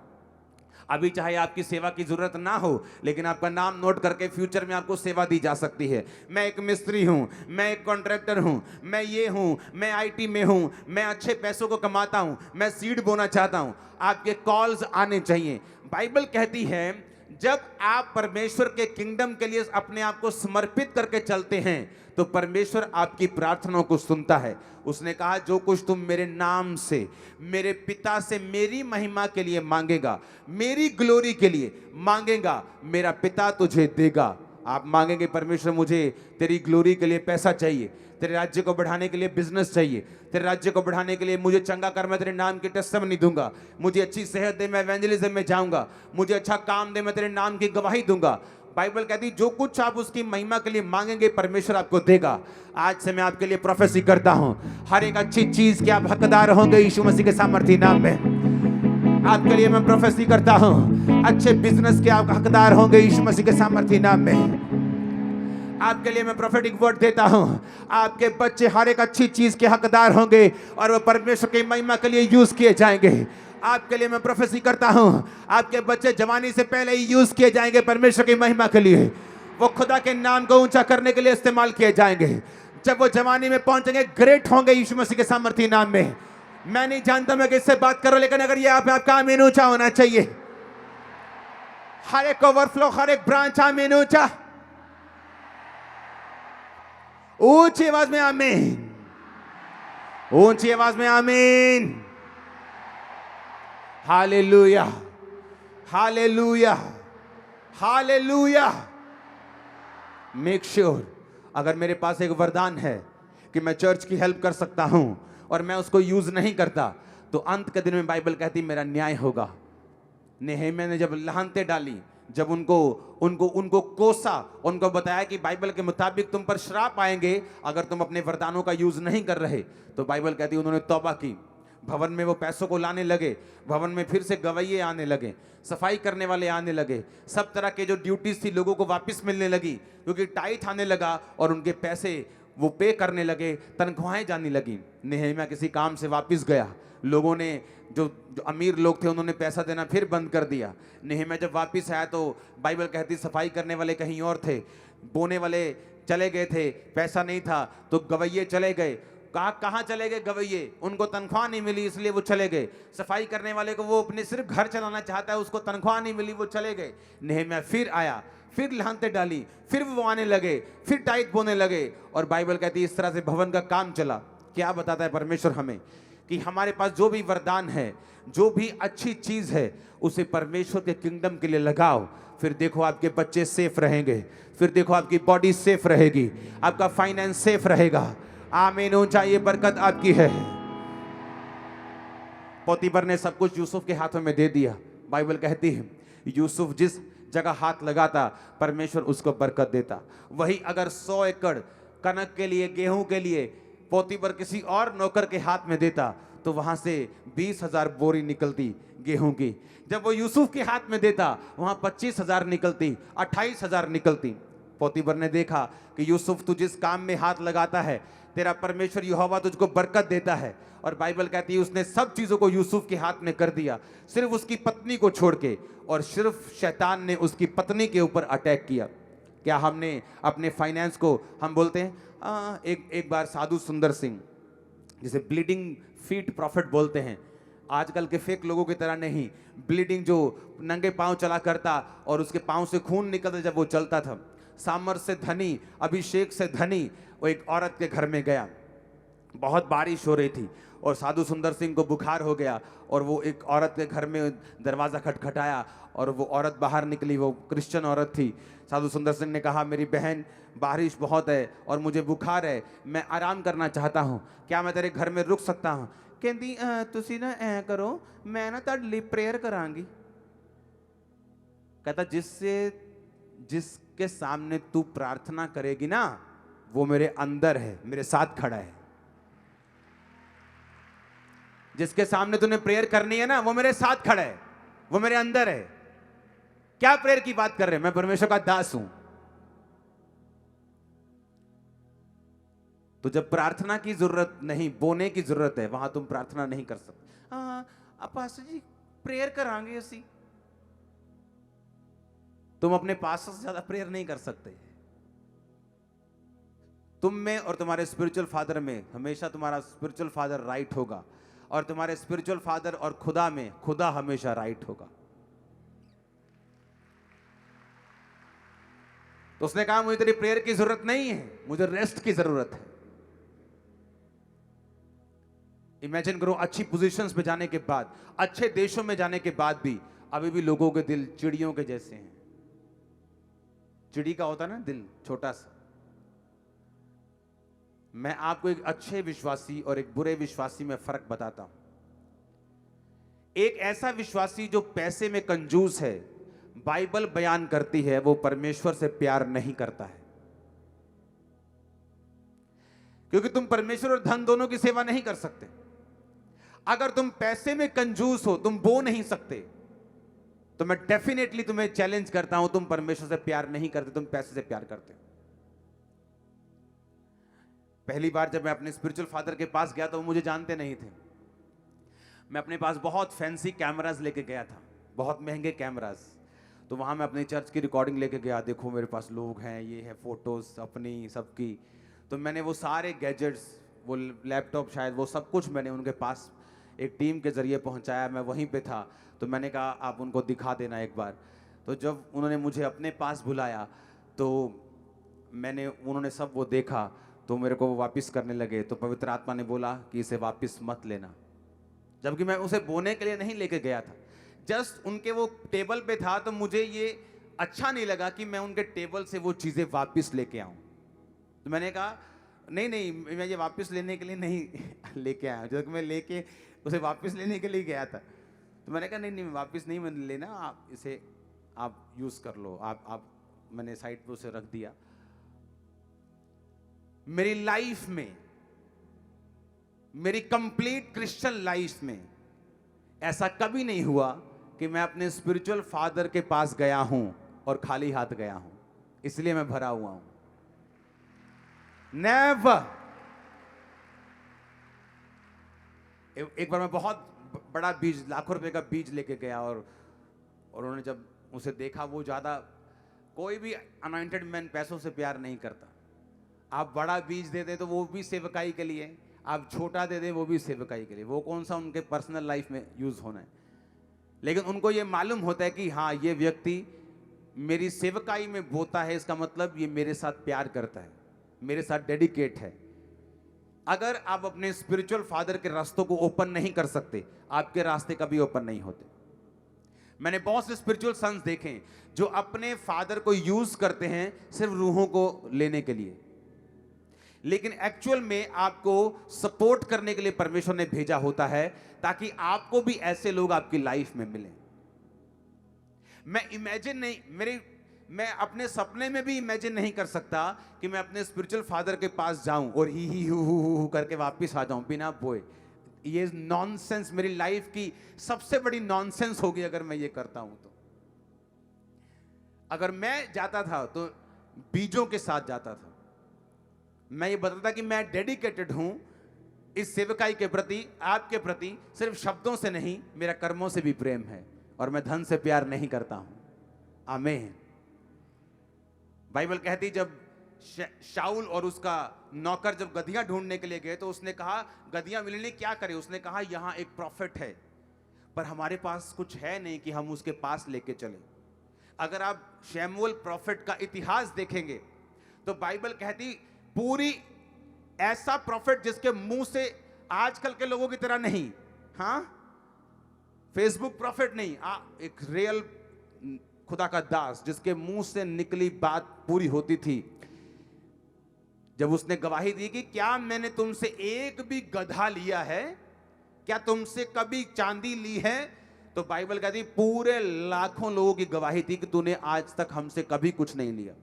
[SPEAKER 1] अभी चाहे आपकी सेवा की जरूरत ना हो, लेकिन आपका नाम नोट करके फ्यूचर में आपको सेवा दी जा सकती है। मैं एक मिस्त्री हूं, मैं एक कॉन्ट्रैक्टर हूं, मैं ये हूं, मैं आईटी में हूं, मैं अच्छे पैसों को कमाता हूं, मैं सीड बोना चाहता हूं। आपके कॉल्स आने चाहिए। बाइबल कहती है जब आप परमेश्वर के किंगडम के लिए अपने आप को समर्पित करके चलते हैं तो परमेश्वर आपकी प्रार्थनाओं को सुनता है। उसने कहा जो कुछ तुम मेरे नाम से, मेरे पिता से मेरी महिमा के लिए मांगेगा, मेरी ग्लोरी के लिए मांगेगा, मेरा पिता तुझे देगा। आप मांगेंगे परमेश्वर मुझे तेरी ग्लोरी के लिए पैसा चाहिए, तेरे राज्य को बढ़ाने के लिए बिजनेस चाहिए, तेरे राज्य को बढ़ाने के लिए मुझे चंगा कर, मैं तेरे नाम की टेस्टिमनी दूंगा, मुझे अच्छी सेहत दे, मैं इवेंजलिज्म में जाऊंगा, मुझे अच्छा काम दे, मैं तेरे नाम की गवाही दूंगा। बाइबल कहती जो कुछ आप उसकी महिमा के लिए मांगेंगे परमेश्वर आपको देगा। आज से मैं आपके लिए प्रोफेसी करता हूं, हर एक अच्छी चीज के आप हकदार होंगे यीशु मसीह के सामर्थी नाम में। आपके लिए मैं प्रोफेसी करता हूं, अच्छे बिजनेस के आप हकदार होंगे यीशु मसीह के सामर्थी नाम में। आपके लिए मैं प्रोफेटिक वर्ड देता हूं, आपके बच्चे हर एक अच्छी चीज के हकदार होंगे और वो परमेश्वर की महिमा के लिए यूज किए जाएंगे। आपके लिए मैं प्रोफेसी करता हूं, आपके बच्चे जवानी से पहले ही यूज किए जाएंगे परमेश्वर की महिमा के लिए। वो खुदा के नाम को ऊंचा करने के लिए इस्तेमाल किए जाएंगे। जब वो जवानी में पहुंचेंगे ग्रेट होंगे यीशु मसीह के सामर्थी नाम में। मैं नहीं जानता मैं किससे बात करूं, लेकिन अगर ये आपका आमीन ऊंचा होना चाहिए। हर एक ओवरफ्लो, हर एक ब्रांच आमीन ऊंचा, ऊंची आवाज में आमीन, ऊंची आवाज में आमीन। Hallelujah, hallelujah, hallelujah. Make sure अगर मेरे पास एक वरदान है कि मैं चर्च की हेल्प कर सकता हूं और मैं उसको यूज नहीं करता, तो अंत के दिन में बाइबल कहती मेरा न्याय होगा। नेहेमिया ने जब लाहनतें डाली, जब उनको कोसा, उनको बताया कि बाइबल के मुताबिक तुम पर श्राप आएंगे अगर तुम अपने वरदानों का यूज नहीं कर रहे, तो बाइबल कहती उन्होंने तौबा की। भवन में वो पैसों को लाने लगे, भवन में फिर से गवैये आने लगे, सफाई करने वाले आने लगे, सब तरह के जो ड्यूटीज थी लोगों को वापस मिलने लगी, क्योंकि टाइथ आने लगा और उनके पैसे वो पे करने लगे, तनख्वाहें जाने लगी। नेहेमिया किसी काम से वापस गया, लोगों ने जो अमीर लोग थे उन्होंने पैसा देना फिर बंद कर दिया। नेहेमिया जब वापस आया तो बाइबल कहती सफाई करने वाले कहीं और थे, बोने वाले चले गए थे, पैसा नहीं था तो गवैये चले गए। कहाँ चले गए गवैये? उनको तनख्वाह नहीं मिली इसलिए वो चले गए। सफाई करने वाले को वो अपने सिर्फ घर चलाना चाहता है, उसको तनख्वाह नहीं मिली, वो चले गए। नेहेमिया फिर आया, फिर लाहनतें डाली, फिर वो आने लगे, फिर टाइट बोने लगे, और बाइबल कहती है इस तरह से भवन का काम चला। क्या बताता है परमेश्वर हमें कि हमारे पास जो भी वरदान है, जो भी अच्छी चीज है, उसे परमेश्वर के किंगडम के लिए लगाओ। फिर देखो आपके बच्चे सेफ रहेंगे, फिर देखो आपकी बॉडी सेफ रहेगी, आपका फाइनेंस सेफ रहेगा। आमीन ऊंचा, ये बरकत आपकी है। पोतीफर ने सब कुछ यूसुफ के हाथों में दे दिया। बाइबल कहती है यूसुफ जगह हाथ लगाता, परमेश्वर उसको बरकत देता। वही अगर 100 एकड़ कनक के लिए, गेहूं के लिए पोतीफर किसी और नौकर के हाथ में देता, तो वहां से 20,000 बोरी निकलती गेहूं की। जब वो यूसुफ के हाथ में देता, वहां 25,000 निकलती, 28,000 निकलती। पोतीफर ने देखा कि यूसुफ तू जिस काम में हाथ लगाता है, तेरा परमेश्वर यहोवा तुझको बरकत देता है। और बाइबल कहती है उसने सब चीजों को यूसुफ के हाथ में कर दिया, सिर्फ उसकी पत्नी को छोड़ के। और सिर्फ शैतान ने उसकी पत्नी के ऊपर अटैक किया। क्या हमने अपने फाइनेंस को, हम बोलते हैं एक बार साधु सुंदर सिंह, जिसे ब्लीडिंग फीट प्रॉफिट बोलते हैं, आजकल के फेक लोगों की तरह नहीं, ब्लीडिंग जो नंगे पांव चला करता और उसके पांव से खून निकलता जब वो चलता था। सामर्थ से धनी, अभिषेक से धनी, वो एक औरत के घर में गया। बहुत बारिश हो रही थी और साधु सुंदर सिंह को बुखार हो गया, और वो एक औरत के घर में दरवाज़ा खटखटाया और वो औरत बाहर निकली। वो क्रिश्चियन औरत थी। साधु सुंदर सिंह ने कहा, मेरी बहन, बारिश बहुत है और मुझे बुखार है, मैं आराम करना चाहता हूँ, क्या मैं तेरे घर में रुक सकता हूँ? कहती तुसी ना ऐ करो, मैं ना तुहाडे लिए प्रेयर करांगी। कहता जिसके सामने तू प्रार्थना करेगी ना, वो मेरे अंदर है, मेरे साथ खड़ा है। जिसके सामने तूने प्रेयर करनी है ना, वो मेरे साथ खड़ा है, वो मेरे अंदर है। क्या प्रेयर की बात कर रहे हैं? मैं परमेश्वर का दास हूं। तो जब प्रार्थना की जरूरत नहीं, बोने की जरूरत है, वहां तुम प्रार्थना नहीं कर सकते। पास्टर जी प्रेयर करांगे असी। तुम अपने पास्टर से ज्यादा प्रेयर नहीं कर सकते। तुम में और तुम्हारे स्पिरिचुअल फादर में हमेशा तुम्हारा स्पिरिचुअल फादर राइट होगा, और तुम्हारे स्पिरिचुअल फादर और खुदा में खुदा हमेशा राइट होगा। तो उसने कहा, मुझे तेरी प्रेयर की जरूरत नहीं है, मुझे रेस्ट की जरूरत है। इमेजिन करो, अच्छी पोजीशंस पे जाने के बाद, अच्छे देशों में जाने के बाद भी अभी भी लोगों के दिल चिड़ियों के जैसे हैं। चिड़ी का होता है ना दिल, छोटा सा। मैं आपको एक अच्छे विश्वासी और एक बुरे विश्वासी में फर्क बताता हूं। एक ऐसा विश्वासी जो पैसे में कंजूस है, बाइबल बयान करती है वो परमेश्वर से प्यार नहीं करता है। क्योंकि तुम परमेश्वर और धन दोनों की सेवा नहीं कर सकते। अगर तुम पैसे में कंजूस हो, तुम बो नहीं सकते, तो मैं डेफिनेटली तुम्हें चैलेंज करता हूं, तुम परमेश्वर से प्यार नहीं करते, तुम पैसे से प्यार करते हो। पहली बार जब मैं अपने स्पिरिचुअल फादर के पास गया तो वो मुझे जानते नहीं थे। मैं अपने पास बहुत फैंसी कैमरास लेके गया था, बहुत महंगे कैमरास। तो वहाँ मैं अपनी चर्च की रिकॉर्डिंग लेके गया, देखो मेरे पास लोग हैं, ये है फोटोज अपनी सबकी। तो मैंने वो सारे गैजेट्स, वो लैपटॉप शायद, वो सब कुछ मैंने उनके पास एक टीम के ज़रिए पहुँचाया। मैं वहीं पे था, तो मैंने कहा आप उनको दिखा देना एक बार। तो जब उन्होंने मुझे अपने पास बुलाया तो उन्होंने सब वो देखा, तो मेरे को वो वापस करने लगे। तो पवित्र आत्मा ने बोला कि इसे वापस मत लेना, जबकि मैं उसे बोने के लिए नहीं लेके गया था। जस्ट उनके वो टेबल पे था, तो मुझे ये अच्छा नहीं लगा कि मैं उनके टेबल से वो चीज़ें वापस लेके आऊँ। तो मैंने कहा नहीं, मैं ये वापस लेने के लिए नहीं लेके आया, जबकि मैं लेके उसे वापस लेने के लिए गया था। तो मैंने कहा नहीं, वापस नहीं मैंने लेना, आप इसे आप यूज़ कर लो। आप मैंने साइड पे उसे रख दिया। मेरी लाइफ में, मेरी कंप्लीट क्रिश्चियन लाइफ में ऐसा कभी नहीं हुआ कि मैं अपने स्पिरिचुअल फादर के पास गया हूं और खाली हाथ गया हूं, इसलिए मैं भरा हुआ हूं। नेवर। एक बार मैं बहुत बड़ा बीज, लाखों रुपए का बीज लेके गया, और उन्होंने जब उसे देखा, वो ज्यादा, कोई भी अनॉइंटेड मैन पैसों से प्यार नहीं करता। आप बड़ा बीज दे दें तो वो भी सेवकाई के लिए, आप छोटा दे दें वो भी सेवकाई के लिए। वो कौन सा उनके पर्सनल लाइफ में यूज होना है, लेकिन उनको ये मालूम होता है कि हाँ ये व्यक्ति मेरी सेवकाई में बोता है, इसका मतलब ये मेरे साथ प्यार करता है, मेरे साथ डेडिकेट है। अगर आप अपने स्पिरिचुअल फादर के रास्तों को ओपन नहीं कर सकते, आपके रास्ते कभी ओपन नहीं होते। मैंने बहुत से स्पिरिचुअल सन्स देखे जो अपने फादर को यूज करते हैं सिर्फ रूहों को लेने के लिए, लेकिन एक्चुअल में आपको सपोर्ट करने के लिए परमेश्वर ने भेजा होता है, ताकि आपको भी ऐसे लोग आपकी लाइफ में मिलें। मैं इमेजिन नहीं, मैं अपने सपने में भी इमेजिन नहीं कर सकता कि मैं अपने स्पिरिचुअल फादर के पास जाऊं और ही हु करके वापस आ जाऊं बिना बोए। ये नॉनसेंस, मेरी लाइफ की सबसे बड़ी नॉनसेंस होगी अगर मैं ये करता हूं तो। अगर मैं जाता था तो बीजों के साथ जाता था। मैं ये बताता कि मैं डेडिकेटेड हूं इस सेवकाई के प्रति, आपके प्रति, सिर्फ शब्दों से नहीं, मेरा कर्मों से भी प्रेम है, और मैं धन से प्यार नहीं करता हूं। आमीन। बाइबल कहती जब शाऊल और उसका नौकर जब गधियां ढूंढने के लिए गए तो उसने कहा गधियां मिलने क्या करे। उसने कहा यहां एक प्रॉफिट है पर हमारे पास कुछ है नहीं कि हम उसके पास लेके चले। अगर आप शमूएल प्रॉफिट का इतिहास देखेंगे तो बाइबल कहती पूरी ऐसा प्रॉफिट जिसके मुंह से, आजकल के लोगों की तरह नहीं, हाँ फेसबुक प्रॉफिट नहीं, एक रियल खुदा का दास जिसके मुंह से निकली बात पूरी होती थी। जब उसने गवाही दी कि क्या मैंने तुमसे एक भी गधा लिया है, क्या तुमसे कभी चांदी ली है, तो बाइबल कहती पूरे लाखों लोगों की गवाही थी कि तूने आज तक हमसे कभी कुछ नहीं लिया।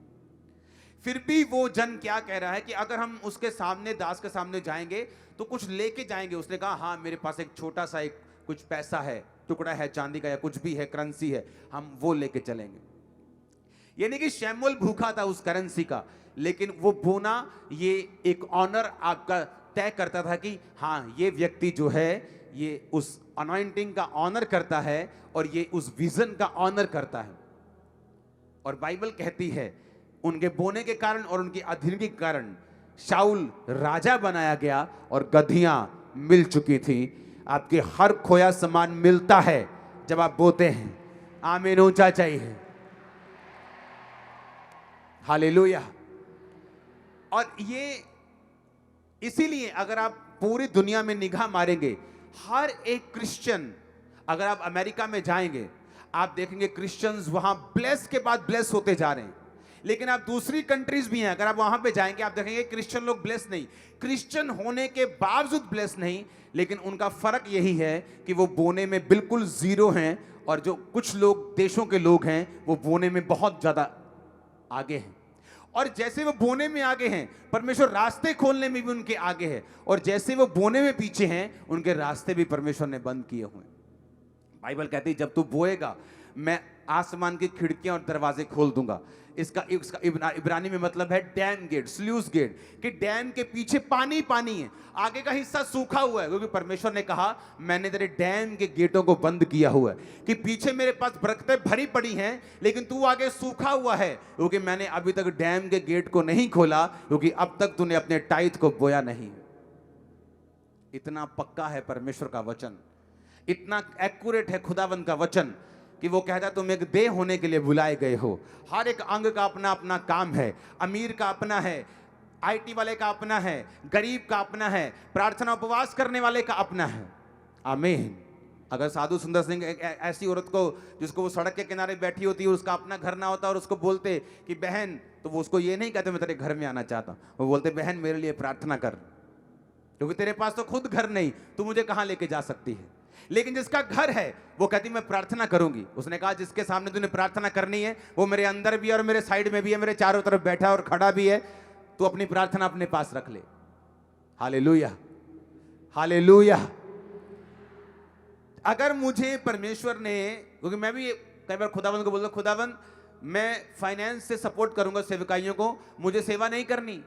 [SPEAKER 1] फिर भी वो जन क्या कह रहा है कि अगर हम उसके सामने, दास के सामने जाएंगे तो कुछ लेके जाएंगे। उसने कहा हाँ मेरे पास एक छोटा सा एक कुछ पैसा है, टुकड़ा है चांदी का या कुछ भी है, करेंसी है, हम वो लेके चलेंगे। यानी कि शमूएल भूखा था उस करेंसी का, लेकिन वो बोना ये एक ऑनर आपका तय करता था कि हाँ ये व्यक्ति जो है ये उस अनॉइंटिंग का ऑनर करता है और ये उस विजन का ऑनर करता है। और बाइबल कहती है उनके बोने के कारण और उनकी अधीनगी के कारण शाऊल राजा बनाया गया और गधियां मिल चुकी थी। आपके हर खोया सामान मिलता है जब आप बोते हैं। आमीन, ऊंचा चाहिए। हालेलुया। और ये इसीलिए अगर आप पूरी दुनिया में निगाह मारेंगे, हर एक क्रिश्चियन, अगर आप अमेरिका में जाएंगे आप देखेंगे क्रिश्चियंस वहां ब्लेस के बाद ब्लेस होते जा रहे हैं। लेकिन आप दूसरी कंट्रीज भी हैं, अगर आप वहां पे जाएंगे आप देखेंगे क्रिश्चियन लोग ब्लेस नहीं, क्रिश्चियन होने के बावजूद ब्लेस नहीं, लेकिन उनका फर्क यही है कि वो बोने में बिल्कुल जीरो हैं और जो कुछ लोग देशों के लोग हैं वो बोने में बहुत ज्यादा आगे हैं। और जैसे वो बोने में आगे हैं परमेश्वर रास्ते खोलने में भी उनके आगे है, और जैसे वो बोने में पीछे हैं उनके रास्ते भी परमेश्वर ने बंद किए हुए हैं। बाइबल कहती है जब तू बोएगा मैं आसमान की खिड़कियां और दरवाजे खोल दूंगा। इसका इब्रानी में मतलब है डैम गेट, स्लूस गेट, कि डैम के पीछे पानी पानी है, आगे का हिस्सा सूखा हुआ है, क्योंकि परमेश्वर ने कहा मैंने तेरे डैम के गेटों को बंद किया हुआ है, कि पीछे मेरे पास बरकतें भरी पड़ी हैं लेकिन तू आगे सूखा हुआ है, क्योंकि मैंने अभी तक डैम के गेट को नहीं खोला, क्योंकि अब तक तूने अपने टाइट को बोया नहीं। इतना पक्का है परमेश्वर का वचन, इतना एक्यूरेट है खुदावंद का वचन कि वो कहता है तुम एक देह होने के लिए बुलाए गए हो। हर एक अंग का अपना अपना काम है, अमीर का अपना है, आईटी वाले का अपना है, गरीब का अपना है, प्रार्थना उपवास करने वाले का अपना है। आमीन। अगर साधु सुंदर सिंह एक ऐसी औरत को जिसको वो सड़क के किनारे बैठी होती है उसका अपना घर ना होता और उसको बोलते कि बहन, तो वो उसको ये नहीं कहते मैं तेरे घर में आना चाहता, वो बोलते बहन मेरे लिए प्रार्थना कर, क्योंकि तेरे पास तो खुद घर नहीं, तू मुझे कहां लेके जा सकती है। लेकिन जिसका घर है वो कहती मैं प्रार्थना करूंगी। उसने कहा जिसके सामने तूने प्रार्थना करनी है वो मेरे अंदर भी है और मेरे साइड में भी है, मेरे चारों तरफ बैठा और खड़ा भी है, तू अपनी प्रार्थना अपने पास रख ले। Hallelujah, hallelujah. अगर मुझे परमेश्वर ने, क्योंकि मैं भी कई बार खुदावंद को बोलता खुदावंद मैं फाइनेंस से सपोर्ट करूंगा सेवकाइयों को, मुझे सेवा नहीं करनी,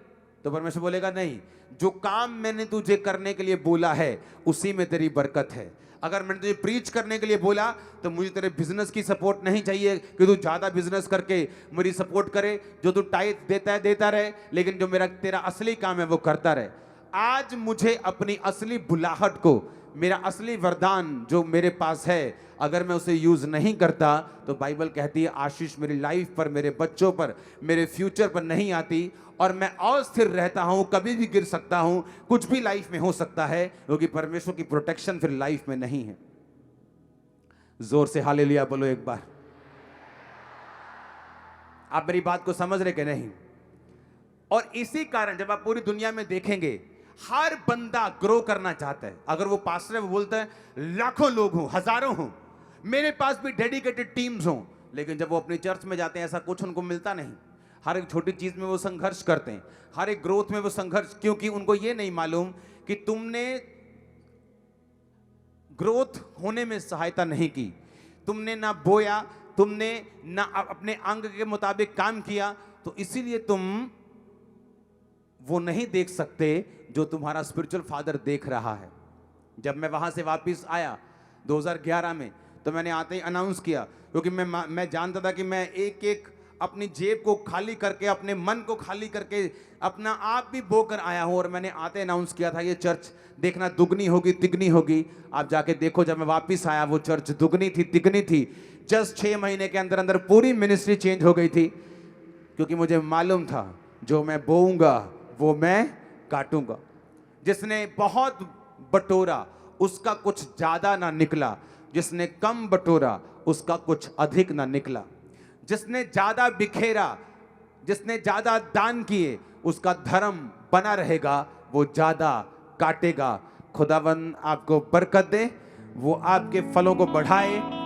[SPEAKER 1] तो परमेश्वर बोलेगा नहीं, जो काम मैंने तुझे करने के लिए बोला है उसी में तेरी बरकत है। अगर मैंने तुझे प्रीच करने के लिए बोला तो मुझे तेरे बिजनेस की सपोर्ट नहीं चाहिए कि तू ज्यादा बिजनेस करके मेरी सपोर्ट करे, जो तू टाइट देता है देता रहे, लेकिन जो मेरा तेरा असली काम है वो करता रहे। आज मुझे अपनी असली बुलाहट को, मेरा असली वरदान जो मेरे पास है, अगर मैं उसे यूज नहीं करता तो बाइबल कहती है आशीष मेरी लाइफ पर, मेरे बच्चों पर, मेरे फ्यूचर पर नहीं आती और मैं अस्थिर रहता हूं, कभी भी गिर सकता हूं, कुछ भी लाइफ में हो सकता है, क्योंकि परमेश्वर की प्रोटेक्शन फिर लाइफ में नहीं है। जोर से हालेलुया बोलो एक बार। आप मेरी बात को समझ रहे कि नहीं? और इसी कारण जब आप पूरी दुनिया में देखेंगे हर बंदा ग्रो करना चाहता है। अगर वो पास्टर है वो बोलता है लाखों लोग हों, हजारों हों, मेरे पास भी डेडिकेटेड टीम्स हों, लेकिन जब वो अपनी चर्च में जाते हैं ऐसा कुछ उनको मिलता नहीं। हर एक छोटी चीज में वो संघर्ष करते हैं, हर एक ग्रोथ में वो संघर्ष, क्योंकि उनको ये नहीं मालूम कि तुमने ग्रोथ होने में सहायता नहीं की, तुमने ना बोया, तुमने ना अपने अंग के मुताबिक काम किया, तो इसीलिए तुम वो नहीं देख सकते जो तुम्हारा स्पिरिचुअल फादर देख रहा है। जब मैं वहां से वापस आया 2011 में, तो मैंने आते ही अनाउंस किया, क्योंकि मैं जानता था कि मैं एक एक अपनी जेब को खाली करके, अपने मन को खाली करके, अपना आप भी बोकर आया हूं। और मैंने आते अनाउंस किया था, ये चर्च देखना दुगनी होगी तिगनी होगी। आप जाके देखो, जब मैं वापस आया वो चर्च दुगनी थी तिगनी थी। जस्ट 6 महीने के अंदर अंदर पूरी मिनिस्ट्री चेंज हो गई थी, क्योंकि मुझे मालूम था जो मैं बोऊंगा वो मैं काटूंगा। जिसने बहुत बटोरा उसका कुछ ज्यादा ना निकला, जिसने कम बटोरा उसका कुछ अधिक ना निकला। जिसने ज्यादा बिखेरा, जिसने ज्यादा दान किए, उसका धर्म बना रहेगा, वो ज्यादा काटेगा। खुदावन आपको बरकत दे, वो आपके फलों को बढ़ाए।